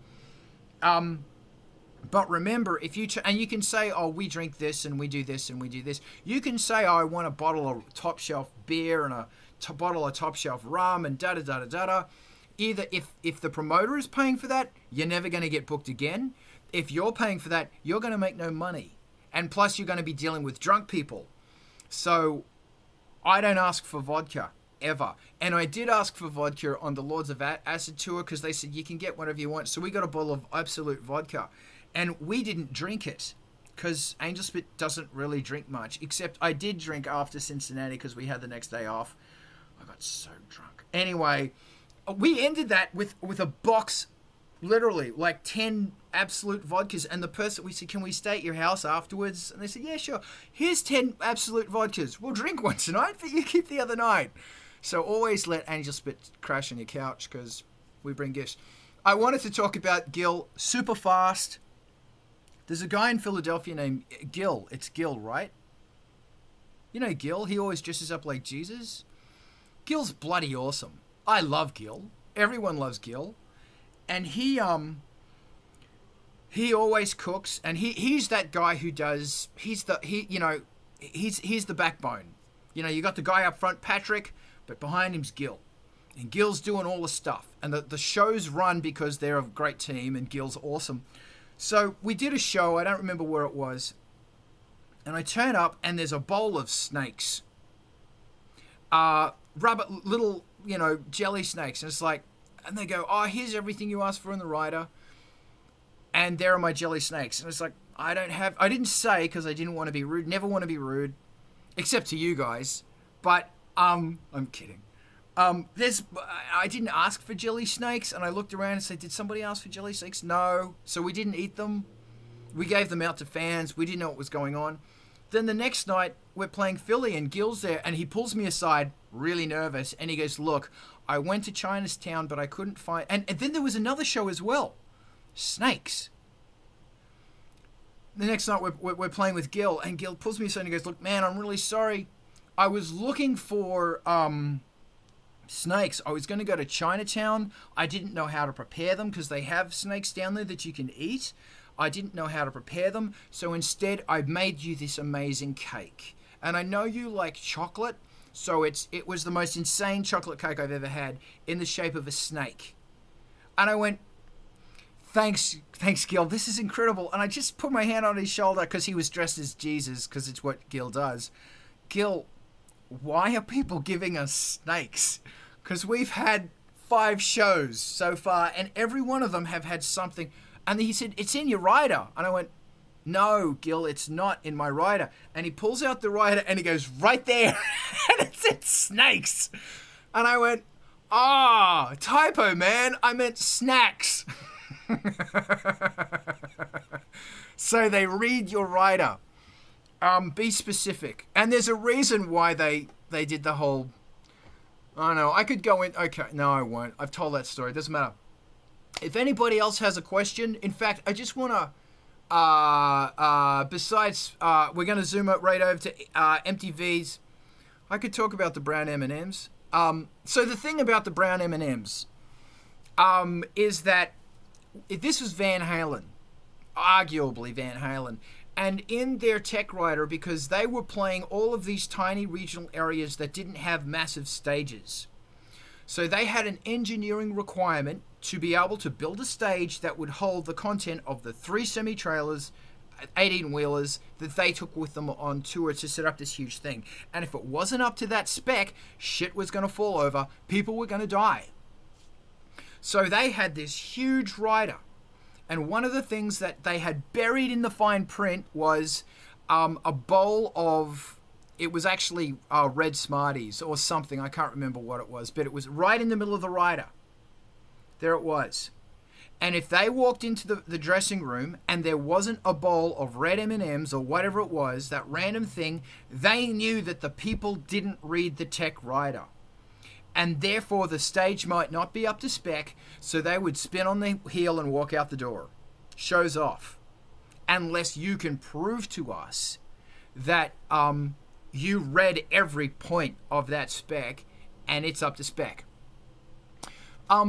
But remember, if you and you can say, oh, we drink this and we do this and we do this. You can say, oh, I want a bottle of top shelf beer and a bottle of top shelf rum and da-da-da-da-da-da. Either if the promoter is paying for that, you're never going to get booked again. If you're paying for that, you're going to make no money. And plus, you're going to be dealing with drunk people. So I don't ask for vodka, ever. And I did ask for vodka on the Lords of Acid tour because they said you can get whatever you want. So we got a bottle of Absolute vodka. And we didn't drink it because Angelspit doesn't really drink much. Except I did drink after Cincinnati because we had the next day off. I got so drunk. Anyway, we ended that with a box, literally, like 10 Absolute vodkas. And the person, we said, can we stay at your house afterwards? And they said, yeah, sure. Here's 10 Absolute vodkas. We'll drink one tonight, but you keep the other 9. So always let Angelspit crash on your couch because we bring gifts. I wanted to talk about Gil super fast. There's a guy in Philadelphia named Gil. It's Gil, right? You know Gil? He always dresses up like Jesus. Gil's bloody awesome. I love Gil. Everyone loves Gil. And he always cooks, and he's that guy who does, he's the backbone. You got the guy up front, Patrick, but behind him's Gil. And Gil's doing all the stuff. And the shows run because they're a great team and Gil's awesome. So we did a show, I don't remember where it was, and I turn up and there's a bowl of snakes. Rubber, little, jelly snakes. And it's like, and they go, oh, here's everything you asked for in the rider. And there are my jelly snakes. And it's like, I didn't say because I didn't want to be rude, never want to be rude, except to you guys. But, I'm kidding. I didn't ask for jelly snakes, and I looked around and said, did somebody ask for jelly snakes? No. So we didn't eat them. We gave them out to fans. We didn't know what was going on. Then the next night, we're playing Philly, and Gil's there, and he pulls me aside, really nervous, and he goes, look, I went to Chinatown, but I couldn't find... And then there was another show as well. Snakes. The next night, we're playing with Gil, and Gil pulls me aside, and he goes, look, man, I'm really sorry. I was looking for... snakes. I was going to go to Chinatown. I didn't know how to prepare them because they have snakes down there that you can eat. I didn't know how to prepare them. So instead, I made you this amazing cake. And I know you like chocolate. So it was the most insane chocolate cake I've ever had in the shape of a snake. And I went, Thanks, Gil. This is incredible. And I just put my hand on his shoulder because he was dressed as Jesus, because it's what Gil does. Gil, why are people giving us snakes? Because we've had 5 shows so far, and every one of them have had something. And he said, it's in your rider. And I went, no, Gil, it's not in my rider. And he pulls out the rider and he goes, right there. And it said snakes. And I went, typo, man. I meant snacks. So they read your rider. Be specific. And there's a reason why they did the whole... I don't know. I could go in... Okay, no, I won't. I've told that story. It doesn't matter. If anybody else has a question... In fact, I just want to... besides... we're going to zoom up right over to MTV's. I could talk about the brown M&Ms. So the thing about the brown M&Ms is that this was Van Halen. Arguably Van Halen. And in their tech writer, because they were playing all of these tiny regional areas that didn't have massive stages. So they had an engineering requirement to be able to build a stage that would hold the content of the 3 semi-trailers, 18-wheelers that they took with them on tour to set up this huge thing. And if it wasn't up to that spec, shit was going to fall over. People were going to die. So they had this huge rider. And one of the things that they had buried in the fine print was a bowl of, it was actually Red Smarties or something. I can't remember what it was, but it was right in the middle of the rider. There it was. And if they walked into the dressing room and there wasn't a bowl of red M&Ms or whatever it was, that random thing, they knew that the people didn't read the tech rider. And therefore the stage might not be up to spec, so they would spin on the heel and walk out the door. Show's off. Unless you can prove to us that you read every point of that spec and it's up to spec.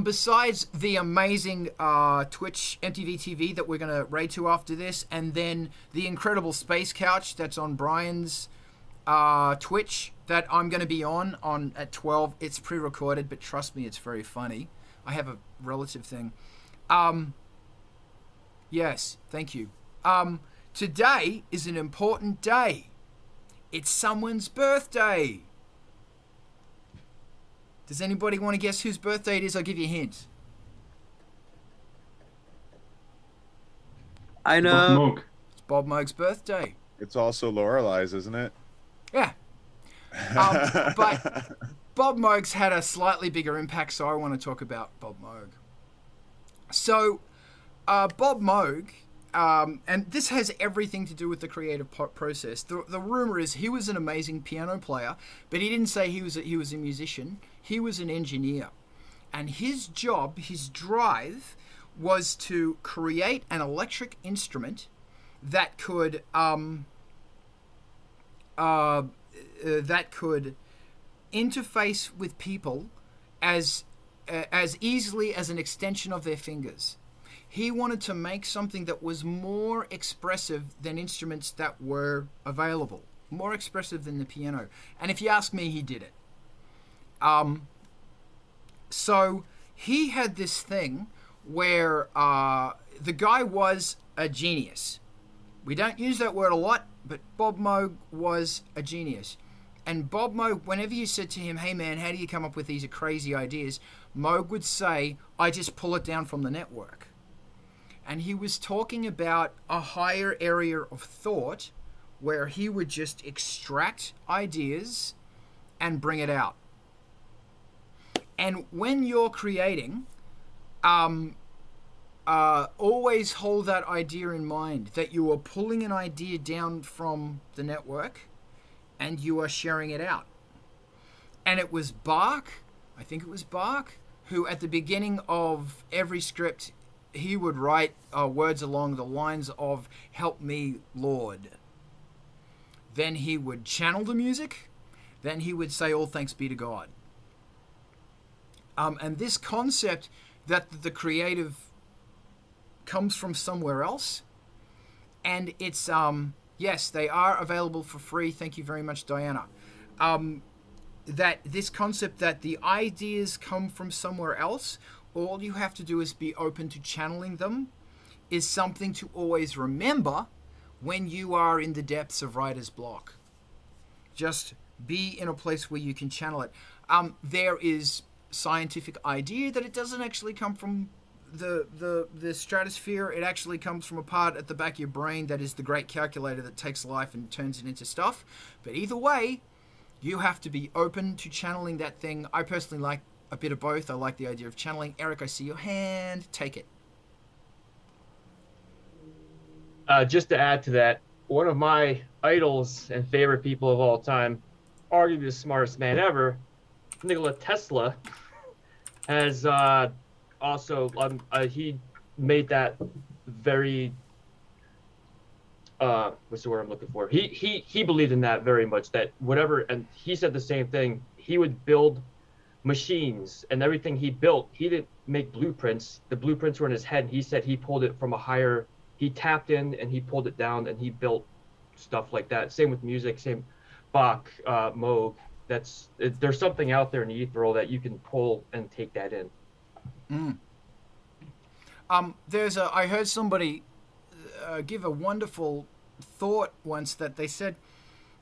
Besides the amazing Twitch MTV TV that we're going to raid to after this, and then the incredible Space Couch that's on Brian's Twitch that I'm going to be on at 12. It's pre-recorded, but trust me, it's very funny. I have a relative thing. Yes, thank you. Today is an important day. It's someone's birthday. Does anybody want to guess whose birthday it is? I'll give you a hint. I know. Bob Moog. It's Bob Moog's birthday. It's also Lorelei's, isn't it? Yeah. But Bob Moog's had a slightly bigger impact, so I want to talk about Bob Moog. So, Bob Moog, and this has everything to do with the creative process. The rumor is he was an amazing piano player, but he didn't say he was a musician. He was an engineer. And his job, his drive, was to create an electric instrument that could interface with people as easily as an extension of their fingers. He wanted to make something that was more expressive than instruments that were available, more expressive than the piano. And if you ask me, he did it. So he had this thing where the guy was a genius. We don't use that word a lot, but Bob Moog was a genius. And Bob Moog, whenever you said to him, hey man, how do you come up with these crazy ideas? Moog would say, I just pull it down from the network. And he was talking about a higher area of thought where he would just extract ideas and bring it out. And when you're creating, always hold that idea in mind, that you are pulling an idea down from the network and you are sharing it out. And it was Bach, I think it was Bach, who at the beginning of every script, he would write words along the lines of, help me, Lord. Then he would channel the music. Then he would say, all thanks be to God. And this concept that the creative comes from somewhere else, and it's, yes, they are available for free. Thank you very much, Diana. That this concept that the ideas come from somewhere else all you have to do is be open to channeling them, is something to always remember when you are in the depths of writer's block. Just be in a place where you can channel it. There is scientific idea that it doesn't actually come from the stratosphere. It actually comes from a part at the back of your brain that is the great calculator that takes life and turns it into stuff. But either way, you have to be open to channeling that thing. I personally like a bit of both. I like the idea of channeling. Eric, I see your hand. Take it. Just to add to that, one of my idols and favorite people of all time, arguably the smartest man ever, Nikola Tesla, has also he made that very what's the word I'm looking for? He believed in that very much, that whatever, and he said the same thing. He would build machines, and everything he built, he didn't make blueprints. The blueprints were in his head. He said he pulled it from a higher. He tapped in and he pulled it down and he built stuff like that. Same with music. Same Bach, Moog. There's something out there in the ethereal that you can pull and take that in. I heard somebody give a wonderful thought once, that they said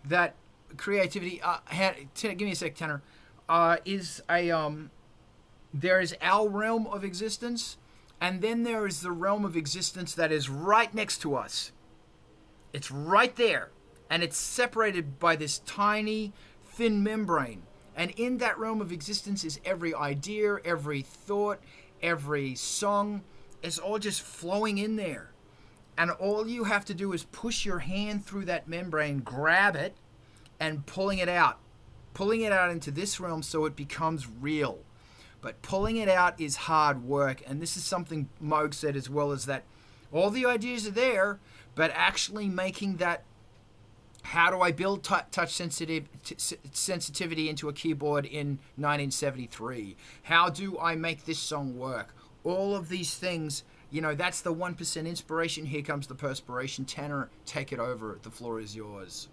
that creativity, give me a sec, Tanner, is there is our realm of existence, and then there is the realm of existence that is right next to us. It's right there, and it's separated by this tiny, thin membrane. And in that realm of existence is every idea, every thought, every song. It's all just flowing in there. And all you have to do is push your hand through that membrane, grab it, and pulling it out into this realm so it becomes real. But pulling it out is hard work, and this is something Moog said as well, is that all the ideas are there, but actually making that, how do I build touch sensitivity into a keyboard in 1973? How do I make this song work? All of these things, that's the 1% inspiration. Here comes the perspiration. Tanner, take it over. The floor is yours.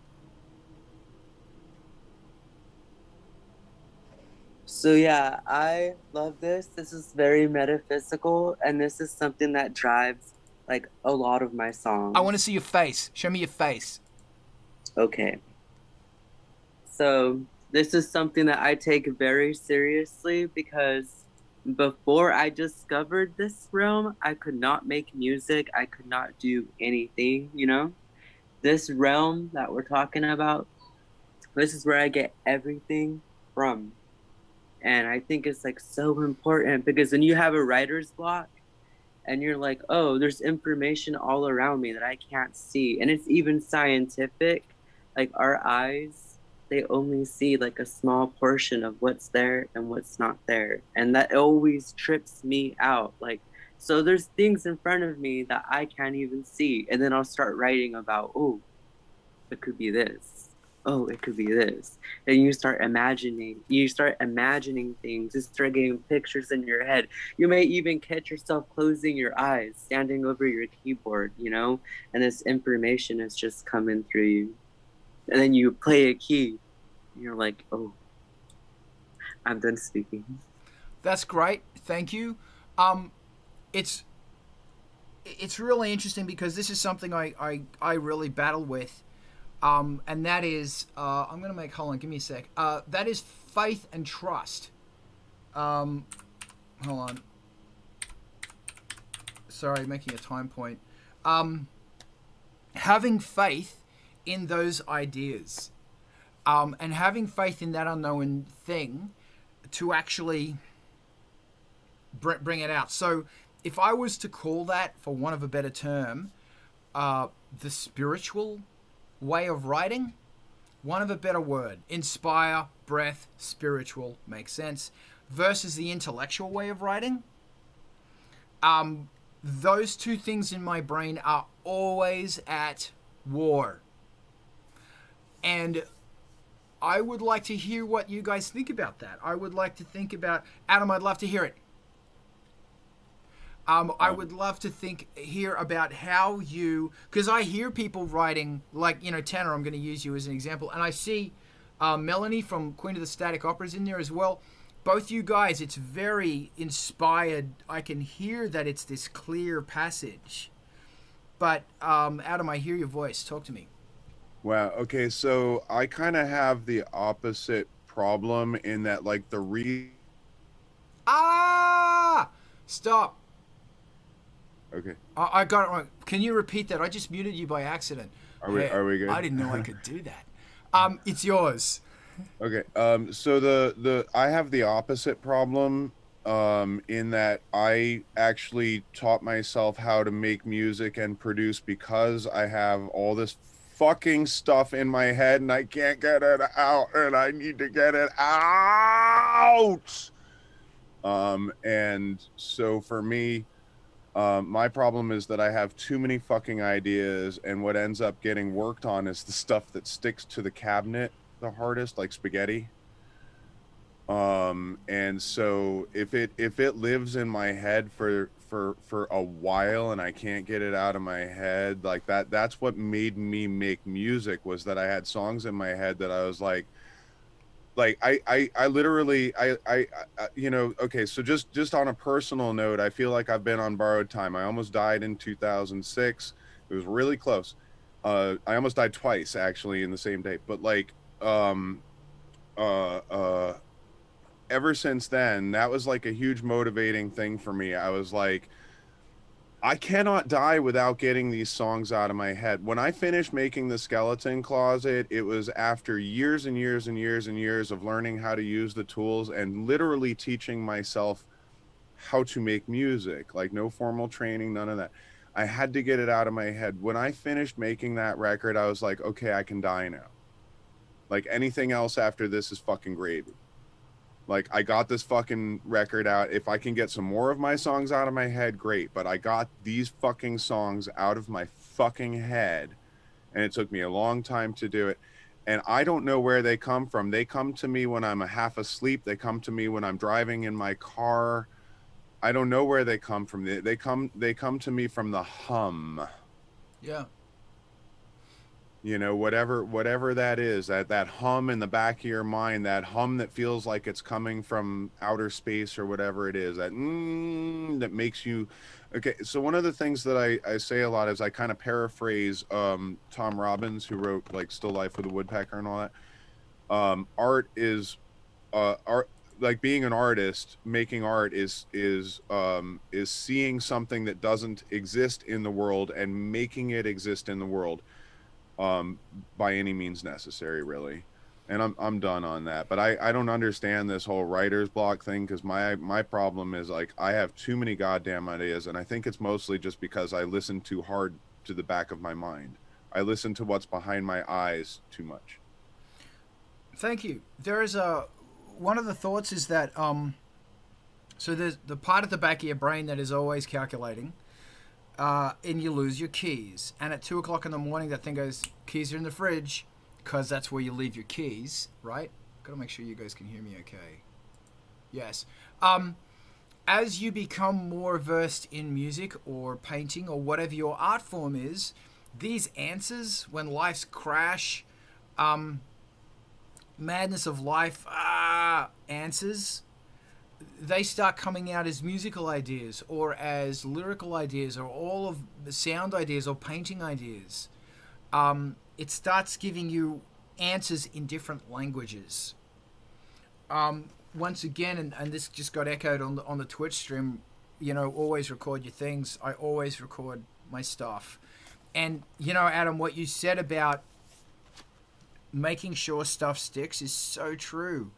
So yeah, I love this. This is very metaphysical, and this is something that drives like a lot of my songs. I want to see your face. Show me your face. Okay. So this is something that I take very seriously, because before I discovered this realm, I could not make music. I could not do anything, This realm that we're talking about, this is where I get everything from. And I think it's like so important, because when you have a writer's block and you're like, oh, there's information all around me that I can't see. And it's even scientific. Like our eyes, they only see like a small portion of what's there and what's not there. And that always trips me out. Like, so there's things in front of me that I can't even see. And then I'll start writing about, oh, it could be this. Oh, it could be this. And you start imagining things. You start getting pictures in your head. You may even catch yourself closing your eyes, standing over your keyboard, and this information is just coming through you. And then you play a key, and you're like, oh, I'm done speaking. That's great. Thank you. It's really interesting, because this is something I really battle with. And that is, I'm going to make, hold on, give me a sec. That is faith and trust. Hold on. Sorry, making a time point. Having faith in those ideas, and having faith in that unknown thing to actually bring it out. So if I was to call that, for want of a better term, the spiritual way of writing, one of a better word, inspire, breath, spiritual, makes sense, versus the intellectual way of writing, those two things in my brain are always at war. And I would like to hear what you guys think about that. I would like to think about, Adam, I'd love to hear it. I would love to hear about how you, because I hear people writing, like, Tanner, I'm going to use you as an example, and I see Melanie from Queen of the Static Operas in there as well. both you guys, it's very inspired. I can hear that it's this clear passage. But Adam, I hear your voice. Talk to me. Wow. Okay. So I kind of have the opposite problem in that, like, Stop. Okay. I got it wrong. Can you repeat that? I just muted you by accident. Are we good? I didn't know I could do that. It's yours. Okay. So the I have the opposite problem in that I actually taught myself how to make music and produce because I have all this fucking stuff in my head and I can't get it out, and I need to get it out. And so for me, my problem is that I have too many fucking ideas, and what ends up getting worked on is the stuff that sticks to the cabinet the hardest, like spaghetti. And so if it lives in my head for a while and I can't get it out of my head, like that's what made me make music, was that I had songs in my head that I was like I literally you know, okay, so just on a personal note, I feel like I've been on borrowed time. I almost died in 2006. It was really close. I almost died twice actually in the same day, but like ever since then, that was like a huge motivating thing for me. I was like, I cannot die without getting these songs out of my head. When I finished making the Skeleton Closet, it was after years and years and years and years of learning how to use the tools and literally teaching myself how to make music, like no formal training, none of that. I had to get it out of my head. When I finished making that record, I was like, okay, I can die now. Like anything else after this is fucking gravy. Like, I got this fucking record out. If I can get some more of my songs out of my head, great. But I got these fucking songs out of my fucking head, and it took me a long time to do it. And I don't know where they come from. They come to me when I'm half asleep. They come to me when I'm driving in my car. I don't know where they come from. They come to me from the hum. Yeah. You know, whatever that is, that hum in the back of your mind, that hum that feels like it's coming from outer space or whatever it is, that that makes you okay. So one of the things that I say a lot is I kind of paraphrase Tom Robbins, who wrote like Still Life with a Woodpecker and all that. Art is art. Like being an artist, making art is seeing something that doesn't exist in the world and making it exist in the world. By any means necessary, really. And I'm done on that. But I don't understand this whole writer's block thing, because my problem is, like, I have too many goddamn ideas, and I think it's mostly just because I listen too hard to the back of my mind. I listen to what's behind my eyes too much. Thank you. There is one of the thoughts is that so there's the part of the back of your brain that is always calculating. And you lose your keys. And at 2 o'clock in the morning, that thing goes, keys are in the fridge, because that's where you leave your keys, right? Gotta make sure you guys can hear me okay. Yes. As you become more versed in music or painting or whatever your art form is, these answers, when life's crash, madness of life, answers, they start coming out as musical ideas or as lyrical ideas or all of the sound ideas or painting ideas. It starts giving you answers in different languages. Once again, and this just got echoed on the Twitch stream, you know, always record your things. I always record my stuff. And, you know, Adam, what you said about making sure stuff sticks is so true.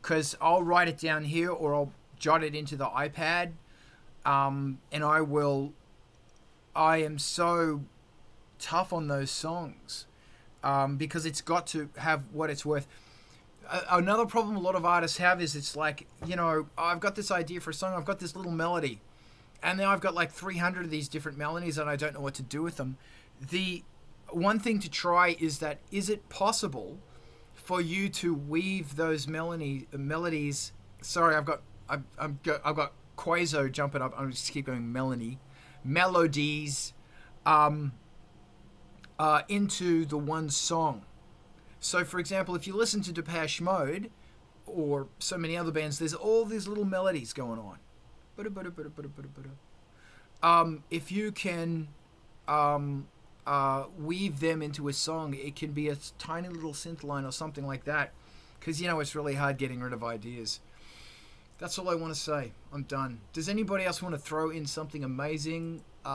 Because I'll write it down here or I'll jot it into the iPad, and I am so tough on those songs because it's got to have what it's worth. Another problem a lot of artists have is it's like, you know, I've got this idea for a song, I've got this little melody, and now I've got like 300 of these different melodies and I don't know what to do with them. The one thing to try is that, is it possible for you to weave those melodies? Sorry, I've got Quaso jumping up. I'm just keep going. Melodies, into the one song. So, for example, if you listen to Depeche Mode, or so many other bands, there's all these little melodies going on. If you can weave them into a song, it can be a tiny little synth line or something like that, because it's really hard getting rid of ideas. That's all I want to say. I'm done. Does anybody else want to throw in something amazing? Yes.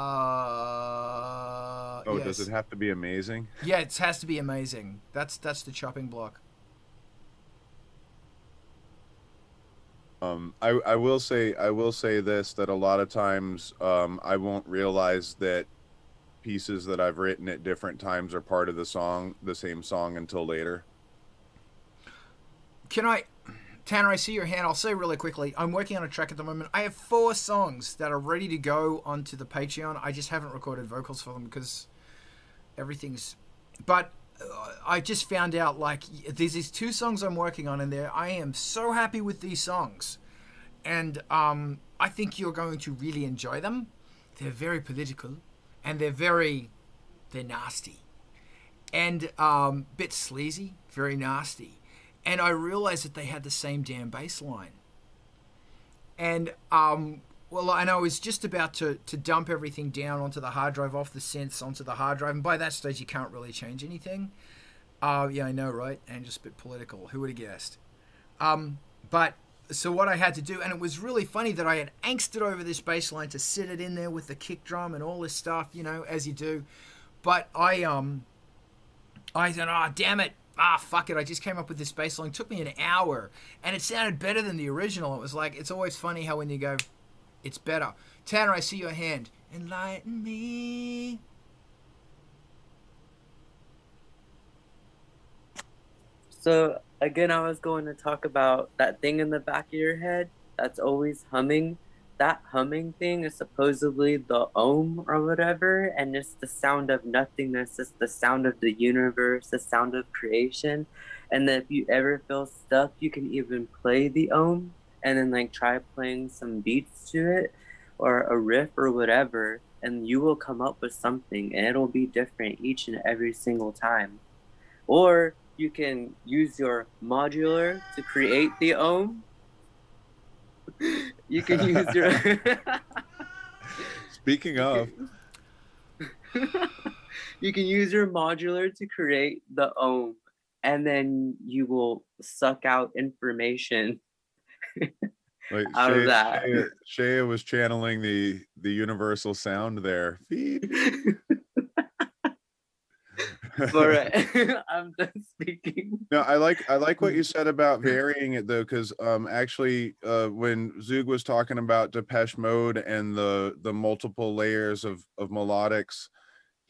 Does it have to be amazing? Yeah, it has to be amazing. That's the chopping block. I will say this, that a lot of times I won't realize that pieces that I've written at different times are part of the same song until later. Tanner, I see your hand. I'll say really quickly, I'm working on a track at the moment. I have 4 songs that are ready to go onto the Patreon. I just haven't recorded vocals for them because everything's... But I just found out, like, there's these 2 songs I'm working on, and I am so happy with these songs. And I think you're going to really enjoy them. They're very political, and they're nasty. And bit sleazy, very nasty. And I realized that they had the same damn bass line. And, and I was just about to dump everything down onto the hard drive, off the synths onto the hard drive. And by that stage, you can't really change anything. Yeah, I know, right? Angelspit political. Who would have guessed? So what I had to do, and it was really funny that I had angsted over this bass line to sit it in there with the kick drum and all this stuff, as you do. But I said, damn it. Fuck it, I just came up with this bass line. It took me an hour, and it sounded better than the original. It was like, it's always funny how when you go, it's better. Tanner, I see your hand. Enlighten me. So, again, I was going to talk about that thing in the back of your head that's always humming. That humming thing is supposedly the Om or whatever, and it's the sound of nothingness. It's the sound of the universe, the sound of creation. And then if you ever feel stuck, you can even play the Om and then like try playing some beats to it or a riff or whatever, and you will come up with something, and it'll be different each and every single time. Or you can use your modular to create the Om. You can use your... Speaking of... You can use your modular to create the Om, and then you will suck out information like out of that. Shea was channeling the universal sound there. Feed. All right. I'm done speaking. No, I like what you said about varying it though, because actually when Zug was talking about Depeche Mode and the multiple layers of melodics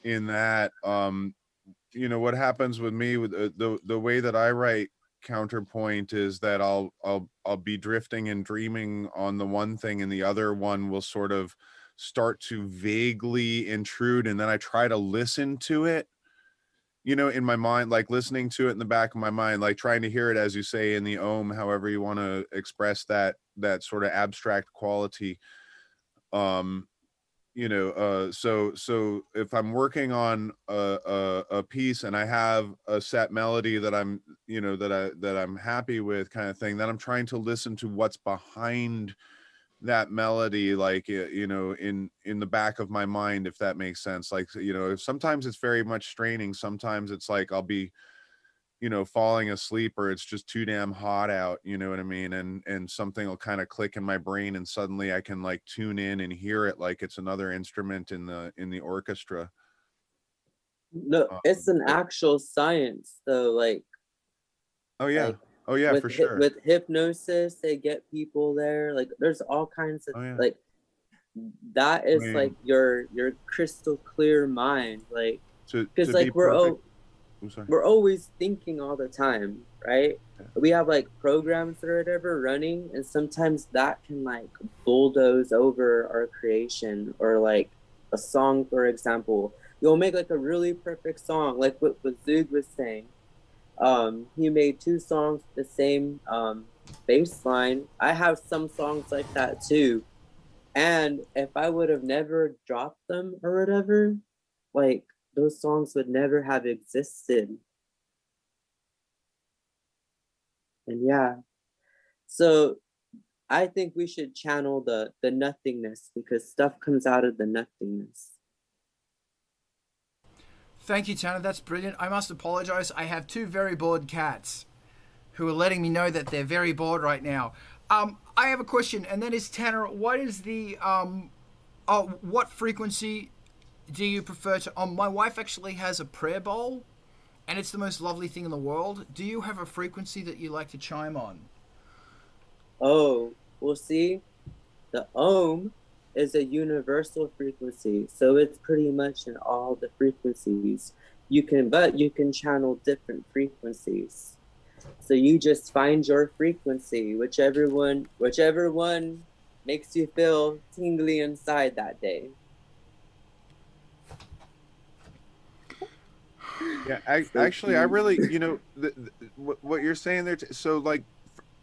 in that, what happens with me with the way that I write counterpoint is that I'll be drifting and dreaming on the one thing, and the other one will sort of start to vaguely intrude, and then I try to listen to it, in my mind, like listening to it in the back of my mind, like trying to hear it, as you say, in the Om, however you want to express that sort of abstract quality. So if I'm working on a piece and I have a set melody that I'm, that I'm happy with, kind of thing, then I'm trying to listen to what's behind that melody, like, in the back of my mind, if that makes sense. Like, sometimes it's very much straining. Sometimes it's like I'll be, falling asleep, or it's just too damn hot out, you know what I mean? And something will kind of click in my brain, and suddenly I can like tune in and hear it like it's another instrument in the orchestra. No, it's an actual science though, like. Oh yeah. Like, oh yeah, for sure. With hypnosis, they get people there. Like, there's all kinds of like. That is like your crystal clear mind, like, because like we're always thinking all the time, right? Yeah. We have like programs or whatever running, and sometimes that can like bulldoze over our creation. Or like a song, for example, you'll make like a really perfect song, like what Zug was saying. He made 2 songs with the same bass line. I have some songs like that too, and if I would have never dropped them or whatever, like, those songs would never have existed. And yeah, So I think we should channel the nothingness, because stuff comes out of the nothingness. Thank you, Tanner. That's brilliant. I must apologize. I have two very bored cats who are letting me know that they're very bored right now. I have a question, and that is, Tanner, what is the what frequency do you prefer to? My wife actually has a prayer bowl, and it's the most lovely thing in the world. Do you have a frequency that you like to chime on? Oh, well, see, the ohm is a universal frequency, so it's pretty much in all the frequencies. But you can channel different frequencies. So you just find your frequency, whichever one makes you feel tingly inside that day. Yeah, actually, I really, what you're saying there. So, like,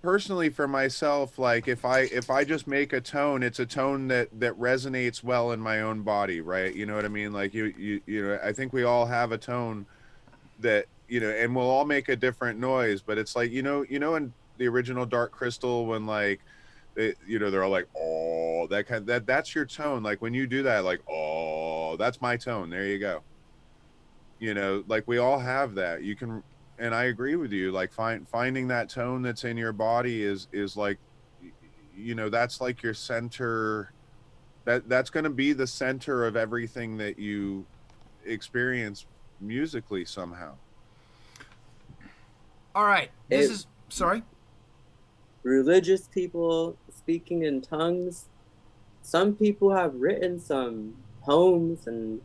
personally for myself, like, if I just make a tone, it's a tone that resonates well in my own body, right? You know what I mean? Like, I think we all have a tone that, and we'll all make a different noise, but it's like, in the original Dark Crystal, when, like, they're all like, oh, that's your tone. Like, when you do that, like, oh, that's my tone. There you go. Like, we all have that. You can, and I agree with you. Like, finding that tone that's in your body is like, that's like your center. That's going to be the center of everything that you experience musically somehow. All right. Sorry. Religious people speaking in tongues. Some people have written some poems and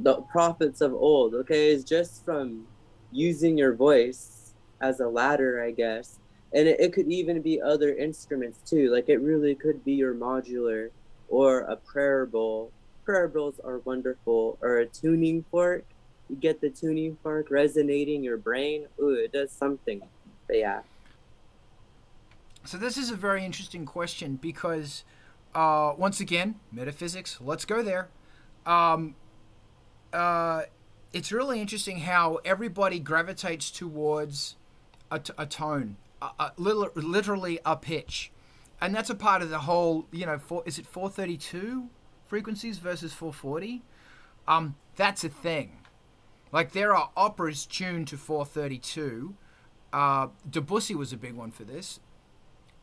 the prophets of old. Okay, it's just from using your voice as a ladder, I guess. And it could even be other instruments too. Like, it really could be your modular or a prayer bowl. Prayer bowls are wonderful. Or a tuning fork. You get the tuning fork resonating your brain. Ooh, it does something. But yeah. So this is a very interesting question because, once again, metaphysics. Let's go there. It's really interesting how everybody gravitates towards a tone, literally a pitch, and that's a part of the whole. Is it 432 frequencies versus 440? That's a thing. Like, there are operas tuned to 432. Debussy was a big one for this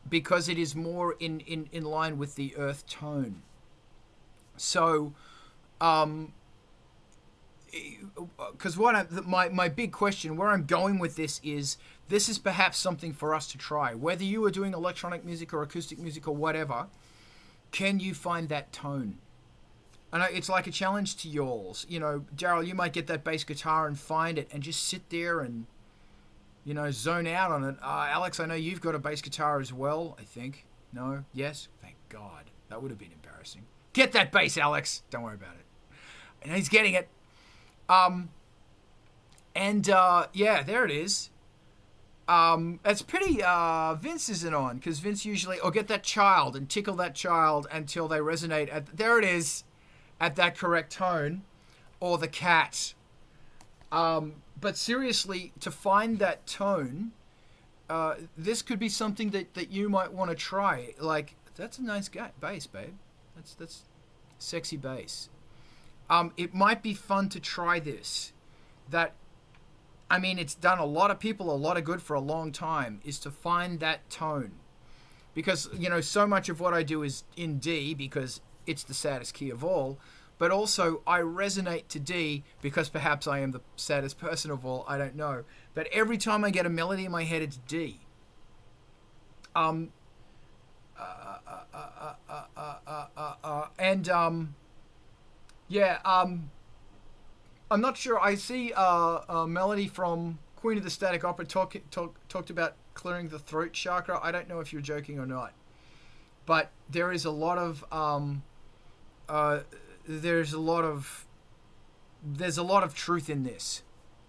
because it is more in line with the earth tone. So, because my big question, where I'm going with this is perhaps something for us to try. Whether you are doing electronic music or acoustic music or whatever, can you find that tone? And it's like a challenge to y'alls. Daryl, you might get that bass guitar and find it and just sit there and, zone out on it. Alex, I know you've got a bass guitar as well, I think. No? Yes? Thank God. That would have been embarrassing. Get that bass, Alex. Don't worry about it. And he's getting it. Yeah, there it is. It's pretty, Vince isn't on, because Vince usually, get that child and tickle that child until they resonate there it is, at that correct tone, or the cat. But seriously, to find that tone, this could be something that you might want to try. Like, that's a nice bass, babe. That's sexy bass. It might be fun to try this. It's done a lot of people a lot of good for a long time, is to find that tone. Because, so much of what I do is in D because it's the saddest key of all. But also, I resonate to D because perhaps I am the saddest person of all. I don't know. But every time I get a melody in my head, it's D. I'm not sure. I see a melody from Queen of the Static Opera talked about clearing the throat chakra. I don't know if you're joking or not, but there is a lot of there's a lot of truth in this.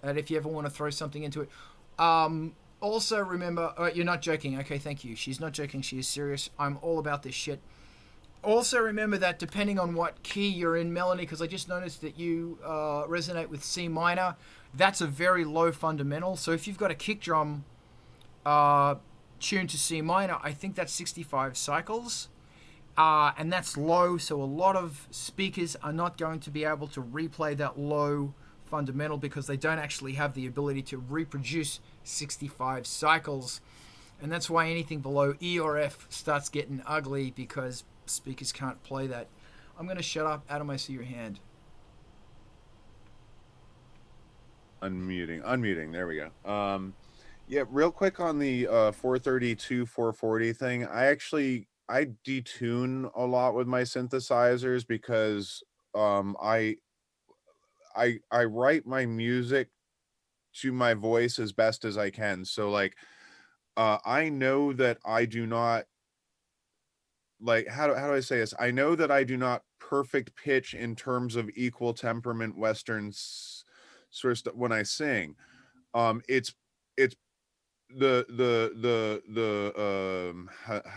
And if you ever want to throw something into it, also remember, you're not joking. Okay, thank you. She's not joking. She is serious. I'm all about this shit. Also remember that depending on what key you're in, Melanie, because I just noticed that you resonate with C minor, that's a very low fundamental. So if you've got a kick drum, tuned to C minor. I think that's 65 cycles. And that's low, so a lot of speakers are not going to be able to replay that low fundamental because they don't actually have the ability to reproduce 65 cycles. And that's why anything below E or F starts getting ugly, because speakers can't play that. I'm going to shut up. Adam, I see your hand. Unmuting. There we go. Yeah, real quick on the 432, 440 thing. I detune a lot with my synthesizers because I write my music to my voice as best as I can. So like I know that I do not, like, how do I say this? I know that I do not perfect pitch in terms of equal temperament Western sort of stuff when I sing. It's how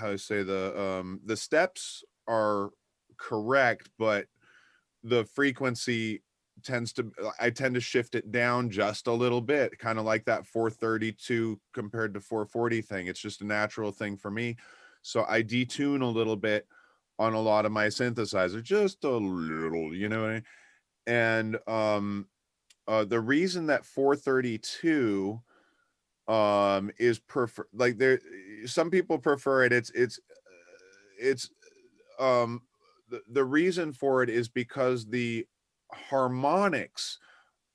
to say, the steps are correct, but the frequency I tend to shift it down just a little bit, kind of like that 432 compared to 440 thing. It's just a natural thing for me. So I detune a little bit on a lot of my synthesizer, just a little, you know what I mean? And the reason that 432 is prefer, like, there, some people prefer it. The reason for it is because the harmonics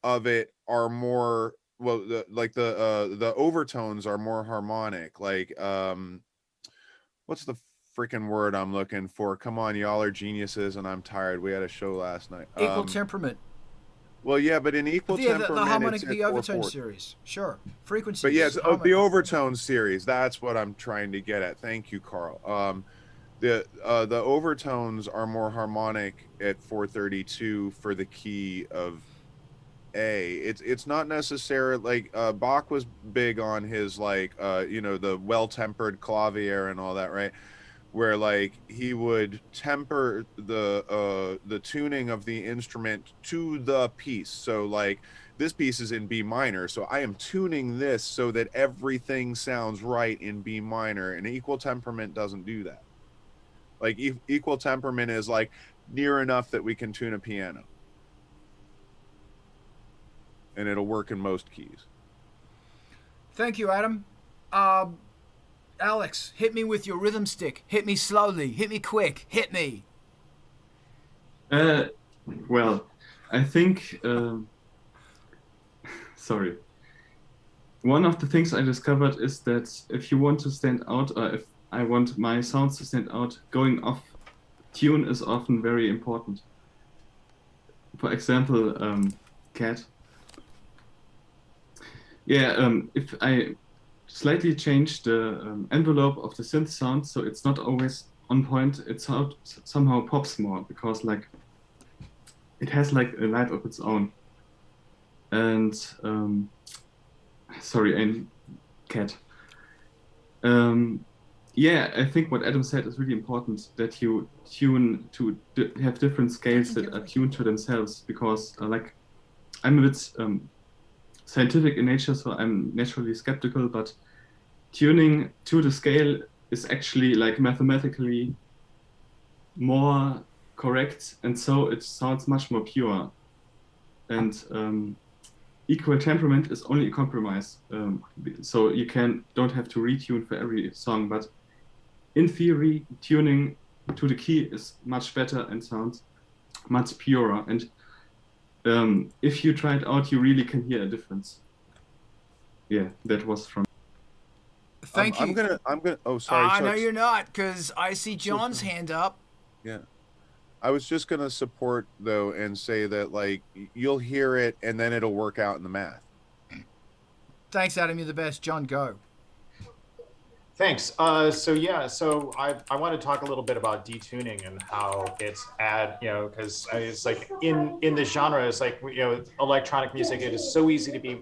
of it are more, well, the overtones are more harmonic. Like, what's the freaking word I'm looking for? Come on, y'all are geniuses, and I'm tired. We had a show last night. Equal temperament. Well, yeah, but in equal temperament, the harmonic, it's the overtone 440. series, sure, frequency. But yes, the overtone series. That's what I'm trying to get at. Thank you, Carl. The overtones are more harmonic at 432 for the key of A. It's not necessarily like Bach was big on his, like, the well-tempered clavier and all that, right? Where like he would temper the tuning of the instrument to the piece. So like this piece is in B minor, so I am tuning this so that everything sounds right in B minor, and equal temperament doesn't do that. Like equal temperament is like near enough that we can tune a piano, and it'll work in most keys. Thank you, Adam. Alex, hit me with your rhythm stick. Hit me slowly. Hit me quick. Hit me. Well, I think, sorry. One of the things I discovered is that if you want to stand out, or if I want my sounds to stand out, going off tune is often very important. For example, Cat. Yeah, if I slightly change the envelope of the synth sound, so it's not always on point, it somehow pops more, because like it has like a life of its own. And sorry, and Cat. Yeah, I think what Adam said is really important, that you tune to have different scales that are tuned to themselves, because like I'm a bit scientific in nature, so I'm naturally skeptical, but tuning to the scale is actually like mathematically more correct, and so it sounds much more pure. And equal temperament is only a compromise, so you don't have to retune for every song, but in theory tuning to the key is much better and sounds much purer, and if you try it out, you really can hear a difference. Yeah, that was from. Thank you. I'm gonna. Oh, sorry. No, you're not, because I see John's hand up. Yeah, I was just gonna support though and say that like you'll hear it and then it'll work out in the math. Thanks, Adam. You're the best. John, go. Thanks. So I want to talk a little bit about detuning and how it's because it's like in the genre, it's like, electronic music, it is so easy to be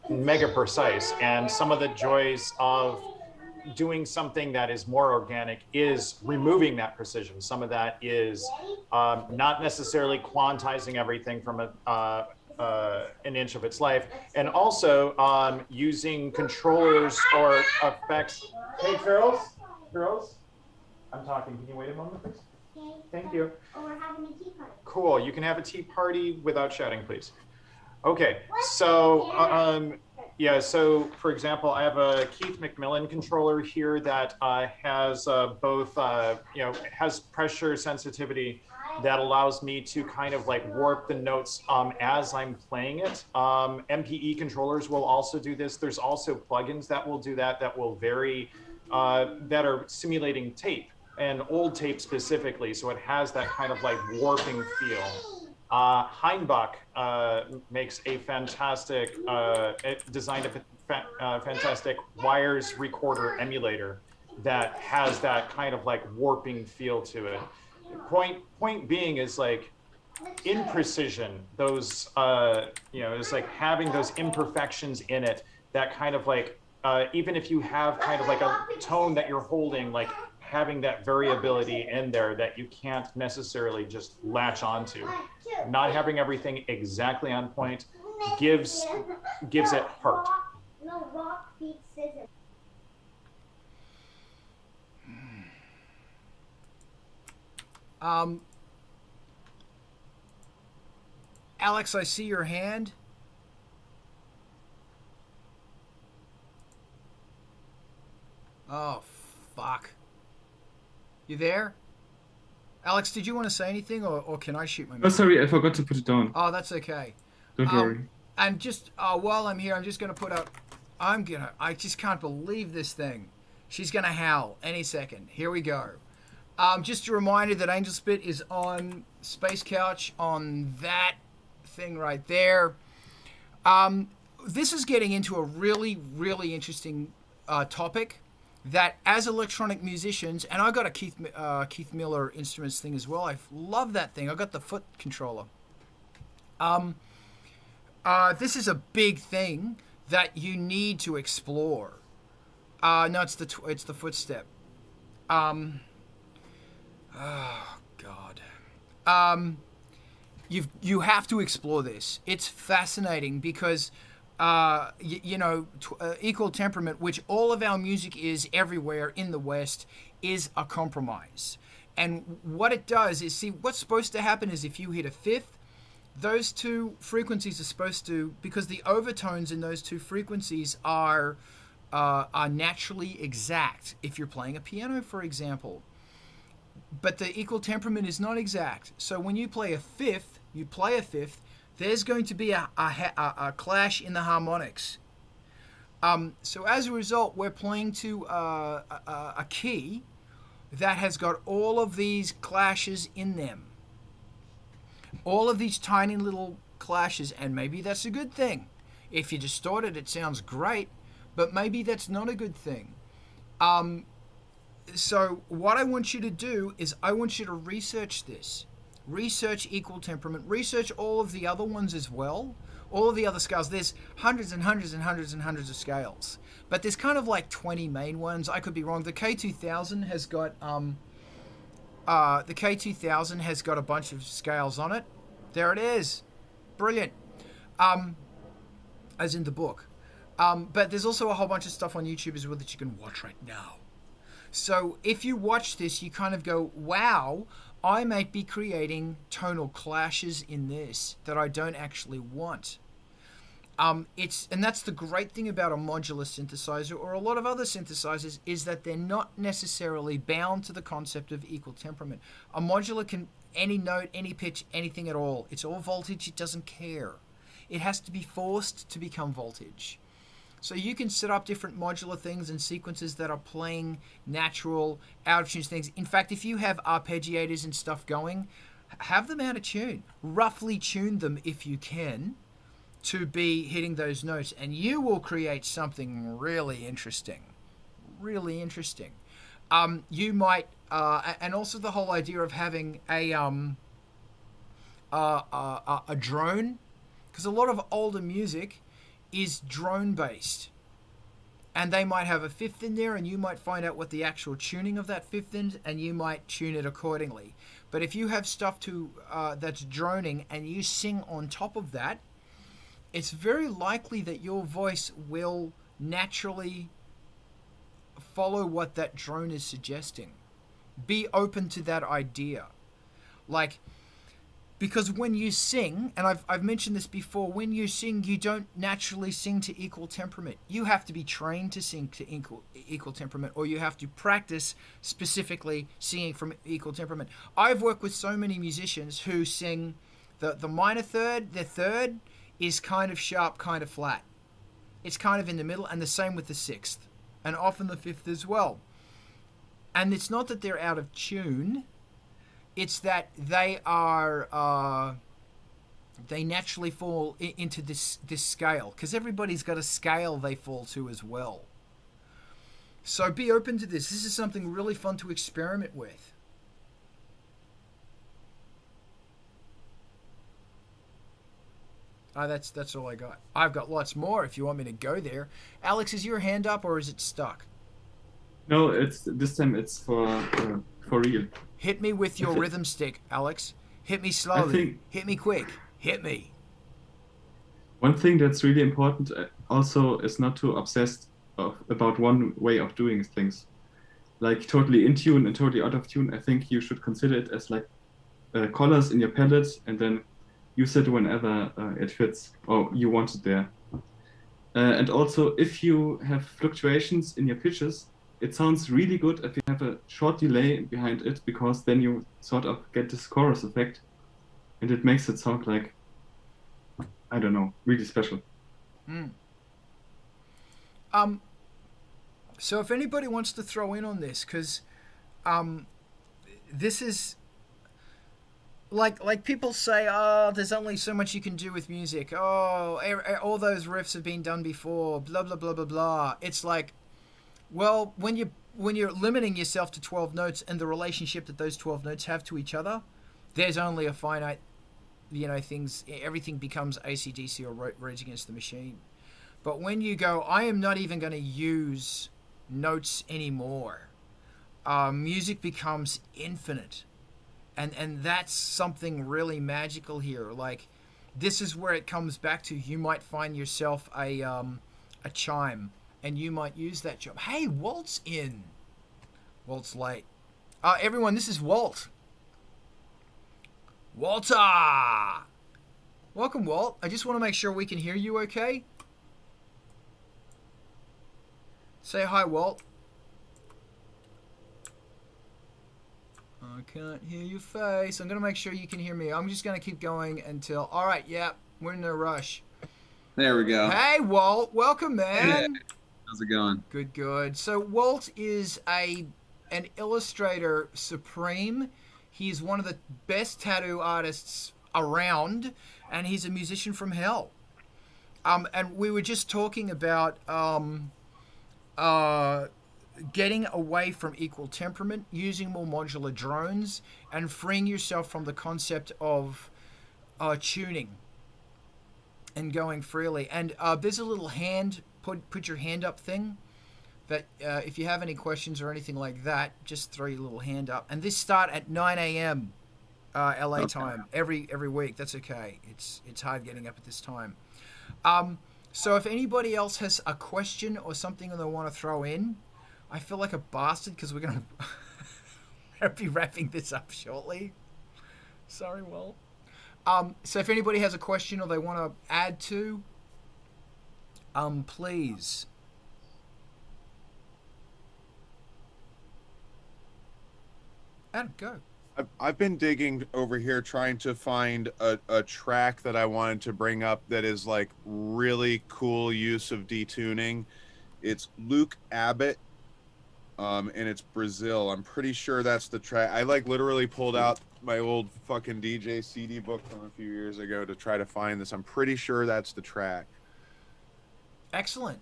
mega precise. And some of the joys of doing something that is more organic is removing that precision. Some of that is not necessarily quantizing everything from an inch of its life, and also using controllers or effects Hey, girls, I'm talking. Can you wait a moment, please? Okay. Thank you. Oh, we're having a tea party. Cool. You can have a tea party without shouting, please. Okay. So, yeah. So, for example, I have a Keith McMillan controller here that has both, has pressure sensitivity that allows me to kind of like warp the notes as I'm playing it. MPE controllers will also do this. There's also plugins that will do that, that will vary, that are simulating tape and old tape specifically. So it has that kind of like warping feel. Heimbach makes a fantastic, designed a fantastic wires recorder emulator that has that kind of like warping feel to it. Point being is like imprecision, those, it's like having those imperfections in it that kind of like, even if you have kind of like a tone that you're holding, like having that variability in there that you can't necessarily just latch onto. Not having everything exactly on point gives it heart. No, rock beats scissors. Alex, I see your hand. Oh, fuck. You there? Alex, did you want to say anything, or can I shoot my mouth? Oh, sorry, I forgot to put it down. Oh, that's okay. Don't worry. And just while I'm here, I'm just going to put out... I just can't believe this thing. She's going to howl any second. Here we go. Just a reminder that Angelspit is on Space Couch on that thing right there. This is getting into a really, really interesting topic that as electronic musicians, and I got a Keith Miller Instruments thing as well. I love that thing. I got the foot controller. This is a big thing that you need to explore. No, it's the footstep. Oh God. You have to explore this. It's fascinating because equal temperament, which all of our music is everywhere in the West, is a compromise. And what it does is, see, what's supposed to happen is if you hit a fifth, those two frequencies are supposed to, because the overtones in those two frequencies are naturally exact. If you're playing a piano, for example. But the equal temperament is not exact. So when you play a fifth, there's going to be a clash in the harmonics. So as a result, we're playing to a key that has got all of these clashes in them. All of these tiny little clashes, and maybe that's a good thing. If you distort it, it sounds great, but maybe that's not a good thing. So what I want you to do is I want you to research this. Research equal temperament. Research all of the other ones as well. All of the other scales. There's hundreds and hundreds and hundreds and hundreds of scales. But there's kind of like 20 main ones. I could be wrong. The K2000 has got a bunch of scales on it. There it is. Brilliant. As in the book. But there's also a whole bunch of stuff on YouTube as well that you can watch right now. So if you watch this, you kind of go, wow, I might be creating tonal clashes in this that I don't actually want. And that's the great thing about a modular synthesizer or a lot of other synthesizers is that they're not necessarily bound to the concept of equal temperament. A modular can, any note, any pitch, anything at all. It's all voltage, it doesn't care. It has to be forced to become voltage. So you can set up different modular things and sequences that are playing natural, out of tune things. In fact, if you have arpeggiators and stuff going, have them out of tune. Roughly tune them if you can to be hitting those notes, and you will create something really interesting. Really interesting. You might, and also the whole idea of having a drone, because a lot of older music is drone based, and they might have a fifth in there, and you might find out what the actual tuning of that fifth is, and you might tune it accordingly. But if you have stuff that's droning and you sing on top of that, it's very likely that your voice will naturally follow what that drone is suggesting. Be open to that idea. Like, because when you sing, and I've mentioned this before, when you sing, you don't naturally sing to equal temperament. You have to be trained to sing to equal temperament, or you have to practice specifically singing from equal temperament. I've worked with so many musicians who sing the minor third, their third is kind of sharp, kind of flat. It's kind of in the middle, and the same with the sixth, and often the fifth as well. And it's not that they're out of tune. It's that they are, they naturally fall into this scale, because everybody's got a scale they fall to as well. So be open to this. This is something really fun to experiment with. That's all I got. I've got lots more if you want me to go there. Alex, is your hand up or is it stuck? No, this time it's for real. Hit me with your rhythm stick, Alex. Hit me slowly. Hit me quick. Hit me. One thing that's really important also is not to obsess about one way of doing things. Like totally in tune and totally out of tune. I think you should consider it as like colors in your palette, and then use it whenever it fits or you want it there. And also, if you have fluctuations in your pitches, it sounds really good if you have a short delay behind it, because then you sort of get this chorus effect, and it makes it sound like, I don't know, really special. So if anybody wants to throw in on this, because this is like people say, oh, there's only so much you can do with music. Oh, all those riffs have been done before. Blah blah blah blah blah. It's like, well, when you're limiting yourself to 12 notes and the relationship that those 12 notes have to each other, there's only a finite, things. Everything becomes AC/DC or Rage Against the Machine. But when you go, I am not even going to use notes anymore, music becomes infinite. And that's something really magical here. Like, this is where it comes back to. You might find yourself a chime, and you might use that chime. Hey, Walt's in. Walt's late. Everyone, this is Walt. Walter! Welcome, Walt. I just want to make sure we can hear you okay. Say hi, Walt. I can't hear your face. I'm going to make sure you can hear me. I'm just going to keep going until... All right, yeah, we're in a rush. There we go. Hey, Walt. Welcome, man. Hey, how's it going? Good, good. So Walt is an illustrator supreme. He's one of the best tattoo artists around, and he's a musician from hell. And we were just talking about... getting away from equal temperament, using more modular drones, and freeing yourself from the concept of tuning and going freely. And there's a little hand, put your hand up thing, that if you have any questions or anything like that, just throw your little hand up. And this start at 9 a.m. LA time every week. That's okay. It's hard getting up at this time. So if anybody else has a question or something that they want to throw in, I feel like a bastard because we're going to be wrapping this up shortly. Sorry, Walt. So if anybody has a question or they want to add to, please. Adam, go. I've been digging over here trying to find a track that I wanted to bring up that is like really cool use of detuning. It's Luke Abbott, and it's Brazil. I'm pretty sure that's the track. I like literally pulled out my old fucking DJ CD book from a few years ago to try to find this. I'm pretty sure that's the track. Excellent.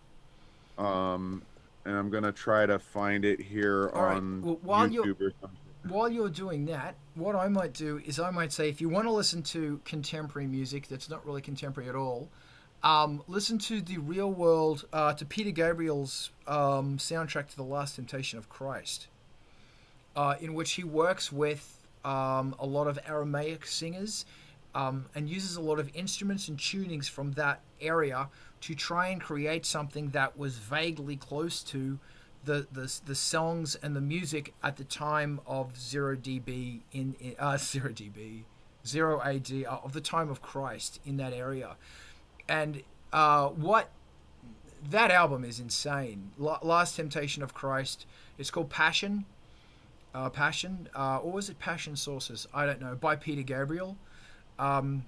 And I'm gonna try to find it here on YouTube or something. While you're doing that, what I might do is I might say, if you want to listen to contemporary music that's not really contemporary at all, listen to the Real World, to Peter Gabriel's soundtrack to The Last Temptation of Christ, in which he works with a lot of Aramaic singers and uses a lot of instruments and tunings from that area to try and create something that was vaguely close to the songs and the music at the time of zero AD of the time of Christ in that area, and what that album is insane. Last Temptation of Christ. It's called Passion. Or was it Passion Sources? I don't know. By Peter Gabriel. And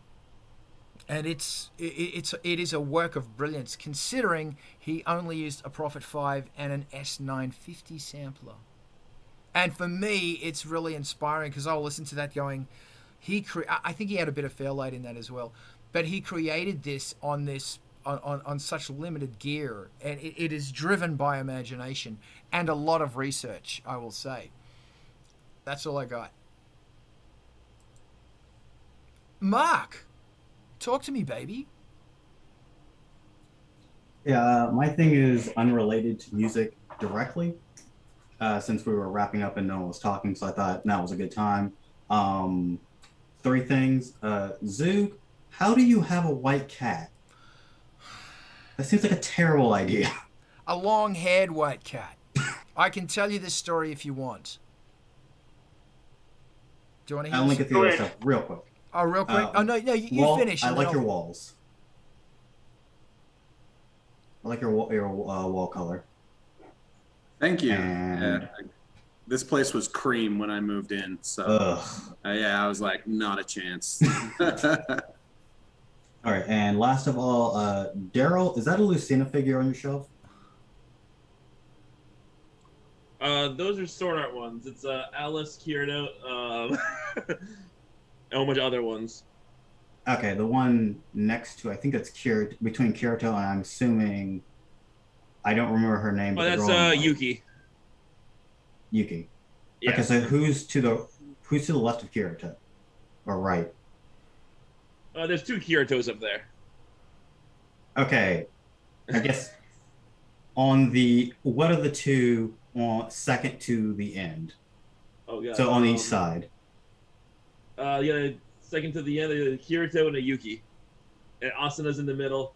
it is a work of brilliance, considering he only used a Prophet 5 and an S950 sampler. And for me, it's really inspiring, because I'll listen to that going, I think he had a bit of Fairlight in that as well, but he created this on such limited gear, and it is driven by imagination and a lot of research, I will say. That's all I got. Mark, talk to me, baby. Yeah, my thing is unrelated to music directly, since we were wrapping up and no one was talking, so I thought that was a good time. 3 things. Zoog, how do you have a white cat? That seems like a terrible idea. A long-haired white cat. I can tell you this story if you want. Do you want to hear I'll link it through stuff real quick. Oh, real quick? No, you finish. I like your walls. I like your wall color. Thank you. And... this place was cream when I moved in, so I was like, not a chance. All right, and last of all, Daryl, is that a Lucina figure on your shelf? Those are sword art ones. It's Alice, Kirito, and a whole bunch of other ones. Okay, the one next to, I think that's between Kirito and I'm assuming, I don't remember her name. Oh, that's Yuki. Yuki. Yeah. Okay, so who's to the left of Kirito, or right? There's 2 Kiritos up there. Okay, I guess what are the 2 on second to the end? Oh god. So on each side. Yeah, second to the end, a Kirito and a Yuki, and Asana's in the middle.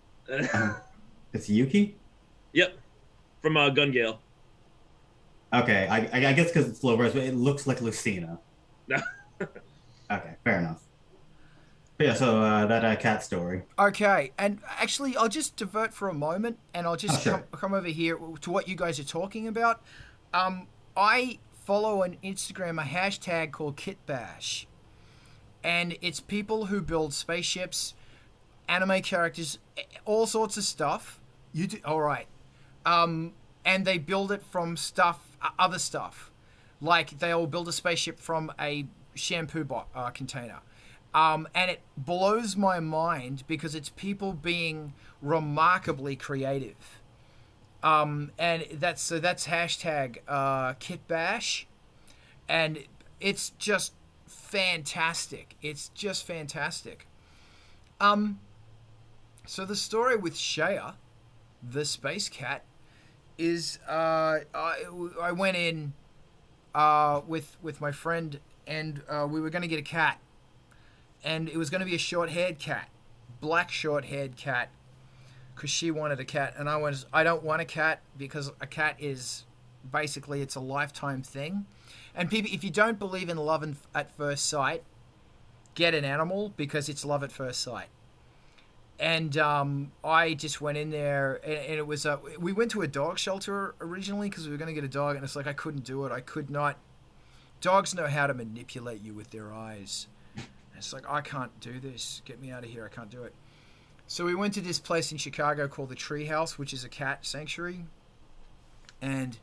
It's Yuki? Yep, from Gun Gale. Okay, I guess because it's low res, but it looks like Lucina. Okay, fair enough. But yeah, so that cat story. Okay, and actually, I'll just divert for a moment, and I'll just come over here to what you guys are talking about. I follow on Instagram a hashtag called KitBash, and it's people who build spaceships, anime characters, all sorts of stuff. You do all right, and they build it from other stuff, like they'll build a spaceship from a shampoo container. And it blows my mind because it's people being remarkably creative. And that's hashtag KitBash, and it's just fantastic. It's just fantastic. So the story with Shea, the space cat, is I went in with my friend, and we were going to get a cat. And it was going to be a short-haired cat, black short-haired cat, because she wanted a cat. And I don't want a cat, because a cat is basically, it's a lifetime thing. And people, if you don't believe in love at first sight, get an animal, because it's love at first sight. And I just went in there, and it was we went to a dog shelter originally because we were going to get a dog, and it's like I couldn't do it. I could not. Dogs know how to manipulate you with their eyes. It's like, I can't do this. Get me out of here. I can't do it. So we went to this place in Chicago called the Treehouse, which is a cat sanctuary. And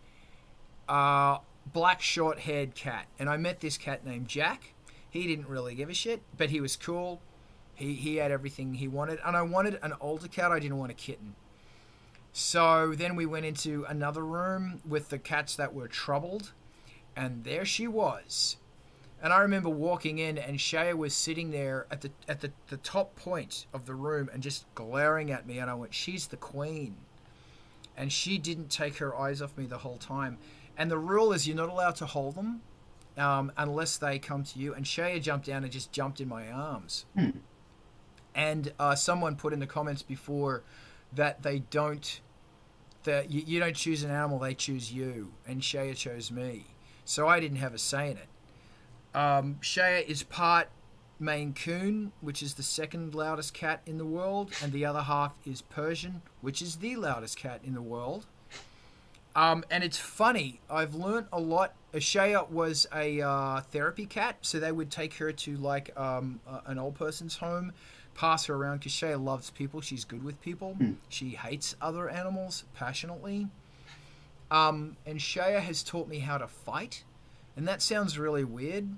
black short-haired cat. And I met this cat named Jack. He didn't really give a shit, but he was cool. He had everything he wanted. And I wanted an older cat. I didn't want a kitten. So then we went into another room with the cats that were troubled. And there she was. And I remember walking in, and Shea was sitting there at the top point of the room and just glaring at me. And I went, she's the queen. And she didn't take her eyes off me the whole time. And the rule is you're not allowed to hold them unless they come to you. And Shea jumped down and just jumped in my arms. And someone put in the comments before that they don't You don't choose an animal, they choose you. And Shea chose me. So I didn't have a say in it. Shea is part Maine Coon, which is the second loudest cat in the world, and the other half is Persian, which is the loudest cat in the world. And it's funny, I've learnt a lot. Shea was a therapy cat, so they would take her to like an old person's home, pass her around, because Shea loves people. She's good with people. She hates other animals passionately. And Shea has taught me how to fight, and that sounds really weird.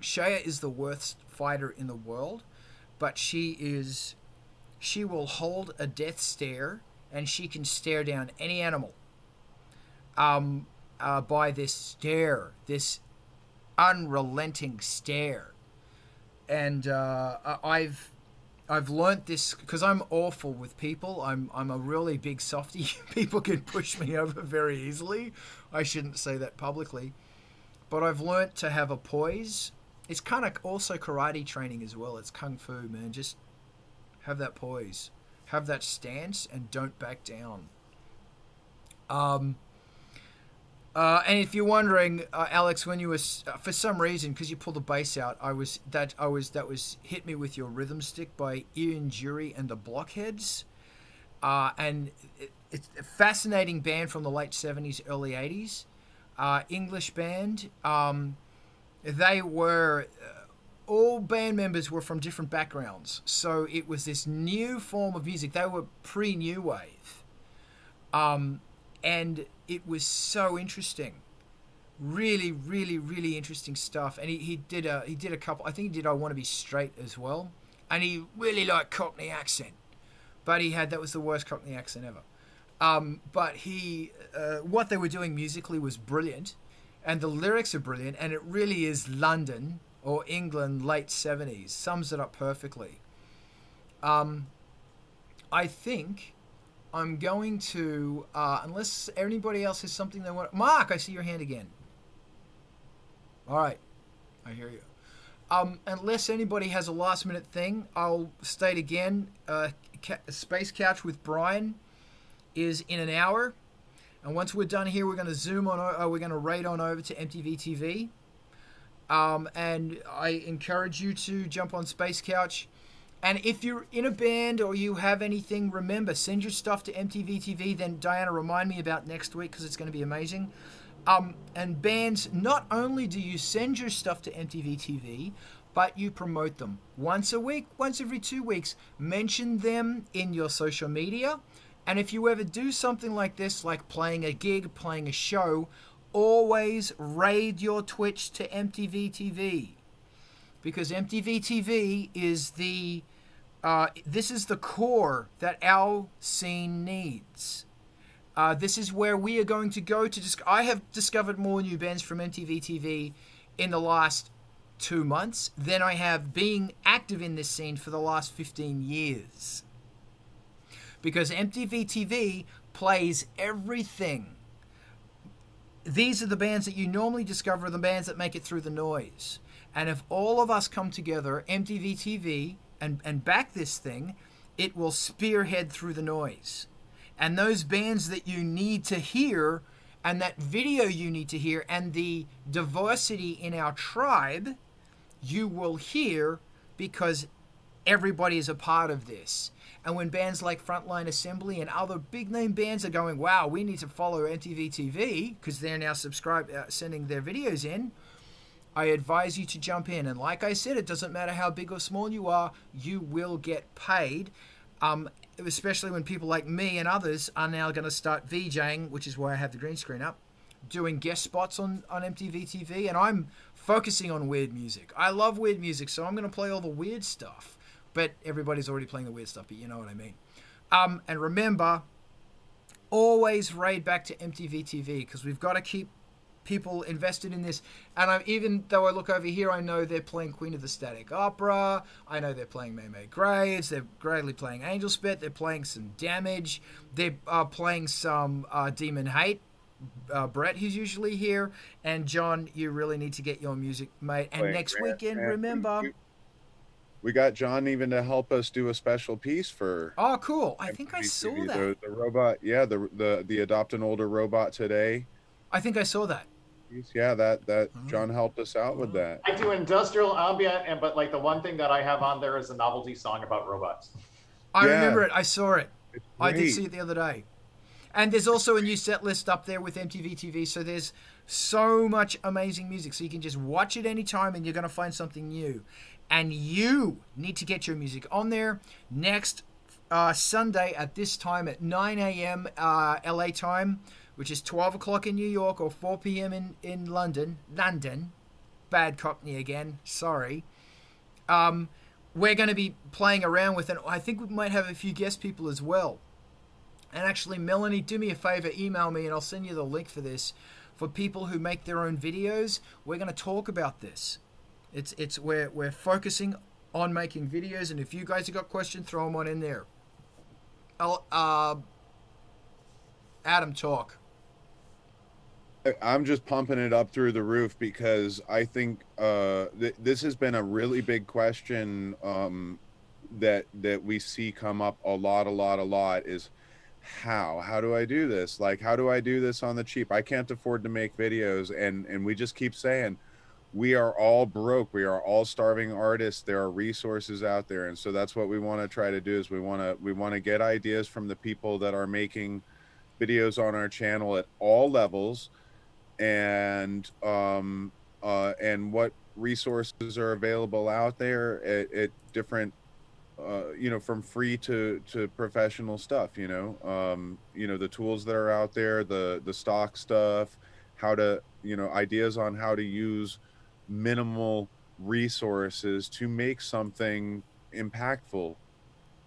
Shea is the worst fighter in the world, but she will hold a death stare, and she can stare down any animal by this stare, this unrelenting stare. And I've learnt this because I'm awful with people. I'm a really big softie. People can push me over very easily. I shouldn't say that publicly, but I've learnt to have a poise. It's kind of also karate training as well. It's kung fu, man. Just have that poise, have that stance, and don't back down. And if you're wondering, Alex, when you were for some reason, because you pulled the bass out, that was Hit Me With Your Rhythm Stick by Ian Jury and the Blockheads, and it's a fascinating band from the late 70s, early 80s, English band. They were all band members were from different backgrounds, so it was this new form of music. They were pre-new wave, and it was so interesting, really, really, really interesting stuff. And he did a couple. I think he did I Want to Be Straight as well, and he really liked Cockney accent, but that was the worst Cockney accent ever. But what they were doing musically was brilliant. And the lyrics are brilliant, and it really is London or England, late 70s. Sums it up perfectly. I think I'm going to, unless anybody else has something they want. Mark, I see your hand again. All right, I hear you. Unless anybody has a last-minute thing, I'll state again, Space Couch with Brian is in an hour. And once we're done here, we're going to zoom on. We're going to raid on over to MTV TV, and I encourage you to jump on Space Couch. And if you're in a band or you have anything, remember, send your stuff to MTV TV. Then Diana, remind me about next week because it's going to be amazing. And bands, not only do you send your stuff to MTV TV, but you promote them once a week, once every 2 weeks. Mention them in your social media. And if you ever do something like this, like playing a gig, playing a show, always raid your Twitch to MTV TV. Because MTV TV is this is the core that our scene needs. This is where we are going to go to I have discovered more new bands from MTV TV in the last 2 months than I have being active in this scene for the last 15 years. Because MTV TV plays everything. These are the bands that you normally discover, the bands that make it through the noise. And if all of us come together, MTV TV, and back this thing, it will spearhead through the noise. And those bands that you need to hear, and that video you need to hear, and the diversity in our tribe, you will hear because everybody is a part of this. And when bands like Frontline Assembly and other big name bands are going, wow, we need to follow MTV TV because they're now sending their videos in, I advise you to jump in. And like I said, it doesn't matter how big or small you are, you will get paid. Especially when people like me and others are now going to start VJing, which is why I have the green screen up, doing guest spots on MTV TV. And I'm focusing on weird music. I love weird music, so I'm going to play all the weird stuff. But everybody's already playing the weird stuff, but you know what I mean. And remember, always raid back to MTV TV because we've got to keep people invested in this. And even though I look over here, I know they're playing Queen of the Static Opera. I know they're playing May Graves. They're greatly playing Angelspit. They're playing some Damage. They're playing some Demon Hate. Brett, who's usually here. And John, you really need to get your music, mate. And next weekend, remember... we got John even to help us do a special piece for. Oh, cool! I think I saw MTV. that. The robot, yeah, the adopt an older robot today. I think I saw that. Yeah, that John helped us out with that. I do industrial ambient, but like the one thing that I have on there is a novelty song about robots. I remember it. I saw it. I did great. see it the other day. And there's also a new set list up there with MTV TV. So there's so much amazing music. So you can just watch it anytime and you're going to find something new. And you need to get your music on there next Sunday at this time at 9 a.m. LA time, which is 12 o'clock in New York or 4 p.m. in London. Bad Cockney again. Sorry. We're going to be playing around with it. I think we might have a few guest people as well. And actually, Melanie, do me a favor, email me and I'll send you the link for this. For people who make their own videos, we're going to talk about this. We're focusing on making videos, and if you guys have got questions, throw them on in there. Adam, talk. I'm just pumping it up through the roof because I think this has been a really big question that we see come up a lot is how do I do this? Like, how do I do this on the cheap? I can't afford to make videos, and we just keep saying we are all broke. We are all starving artists. There are resources out there, and so that's what we want to try to do. Is we want to get ideas from the people that are making videos on our channel at all levels, and what resources are available out there at different from free to professional stuff, the tools that are out there, the stock stuff, how to, ideas on how to use minimal resources to make something impactful.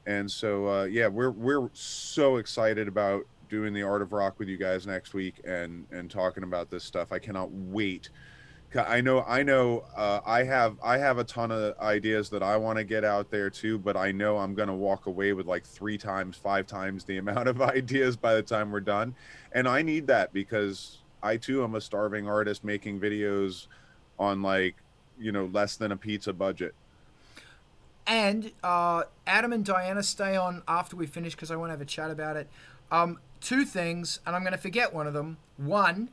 And so, we're so excited about doing the Art of Rock with you guys next week and talking about this stuff. I cannot wait. I know. I have a ton of ideas that I want to get out there too, but I know I'm gonna walk away with like 3 times, 5 times the amount of ideas by the time we're done, and I need that because I too am a starving artist making videos on less than a pizza budget. And Adam and Diana stay on after we finish because I want to have a chat about it. 2 things, and I'm going to forget one of them. One.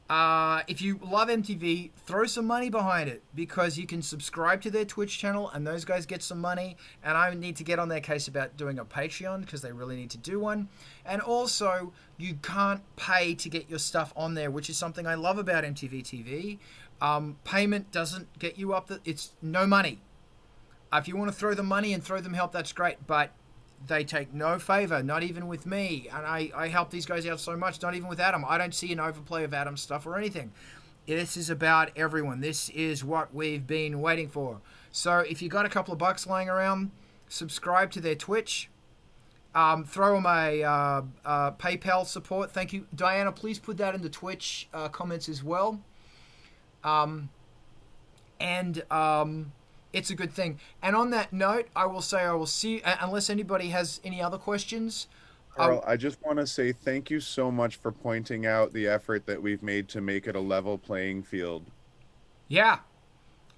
If you love MTV, throw some money behind it because you can subscribe to their Twitch channel and those guys get some money. And I need to get on their case about doing a Patreon because they really need to do one. And also, you can't pay to get your stuff on there, which is something I love about MTV TV. Payment doesn't get you up. It's no money. If you want to throw them money and throw them help, that's great. But they take no favor, not even with me. And I help these guys out so much, not even with Adam. I don't see an overplay of Adam's stuff or anything. This is about everyone. This is what we've been waiting for. So if you got a couple of bucks lying around, subscribe to their Twitch. Throw them a PayPal support. Thank you. Diana, please put that in the Twitch comments as well. It's a good thing. And on that note, I will say I will see, unless anybody has any other questions. Carl, I just want to say thank you so much for pointing out the effort that we've made to make it a level playing field. Yeah.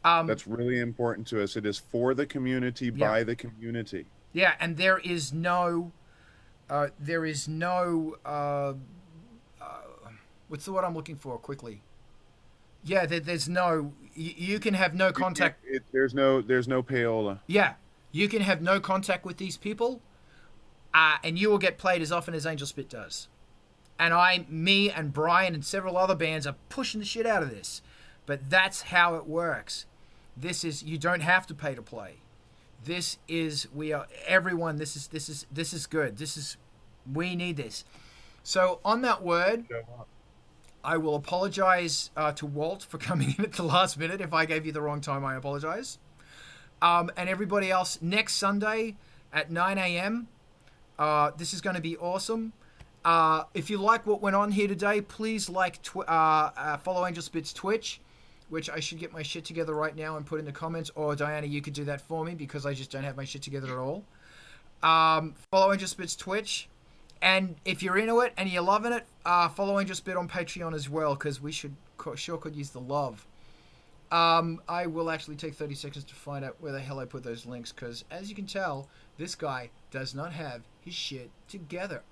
That's really important to us. It is for the community, by the community. Yeah, and there is no, what's the word I'm looking for quickly? Yeah, there's no, you can have no contact. There's no payola. Yeah, you can have no contact with these people, and you will get played as often as Angelspit does. And me and Brian and several other bands are pushing the shit out of this. But that's how it works. You don't have to pay to play. This is good. We need this. So on that word, I will apologize to Walt for coming in at the last minute. If I gave you the wrong time, I apologize. And everybody else, next Sunday at 9 a.m., this is going to be awesome. If you like what went on here today, please follow Angelspit's Twitch, which I should get my shit together right now and put in the comments. Or Diana, you could do that for me because I just don't have my shit together at all. Follow Angelspit's Twitch. And if you're into it and you're loving it, follow Angelspit on Patreon as well because we could use the love. I will actually take 30 seconds to find out where the hell I put those links, because as you can tell, this guy does not have his shit together.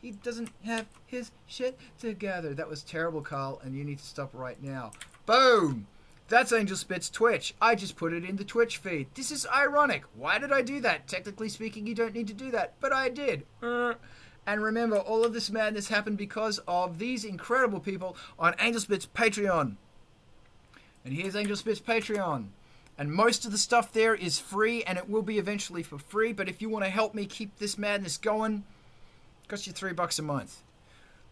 He doesn't have his shit together. That was terrible, Carl, and you need to stop right now. Boom! That's Angelspit's Twitch. I just put it in the Twitch feed. This is ironic. Why did I do that? Technically speaking, you don't need to do that, but I did. And remember, all of this madness happened because of these incredible people on Angelspit's Patreon. And here's Angelspit's Patreon. And most of the stuff there is free, and it will be eventually for free. But if you want to help me keep this madness going, it costs you $3 a month.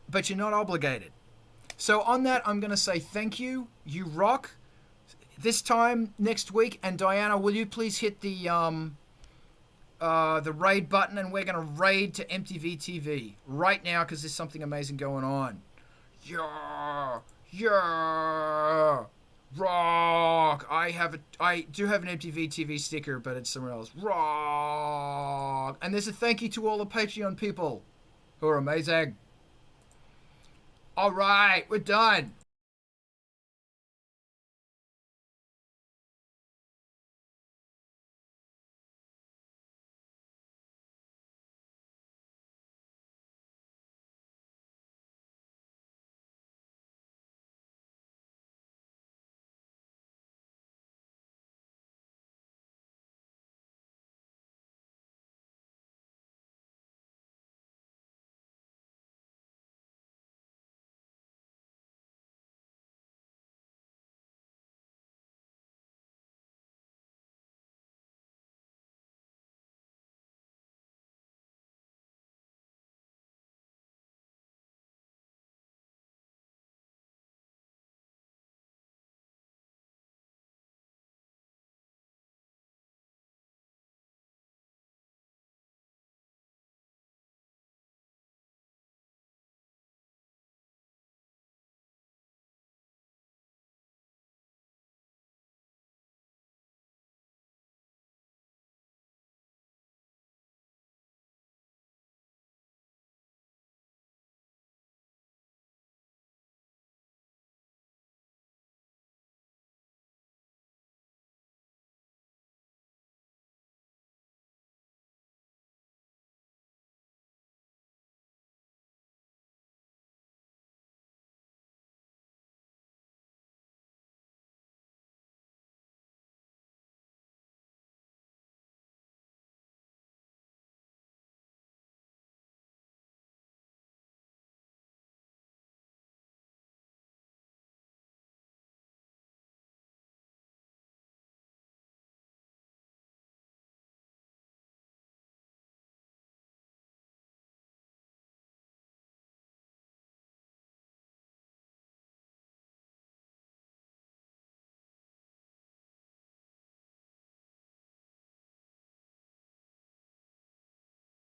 But you're not obligated. So on that, I'm going to say thank you. You rock. This time next week, and Diana, will you please hit the raid button, and we're going to raid to MTV TV right now because there's something amazing going on. Yeah, rock. I do have an MTV TV sticker, but it's somewhere else. Rock. And there's a thank you to all the Patreon people who are amazing. All right, we're done.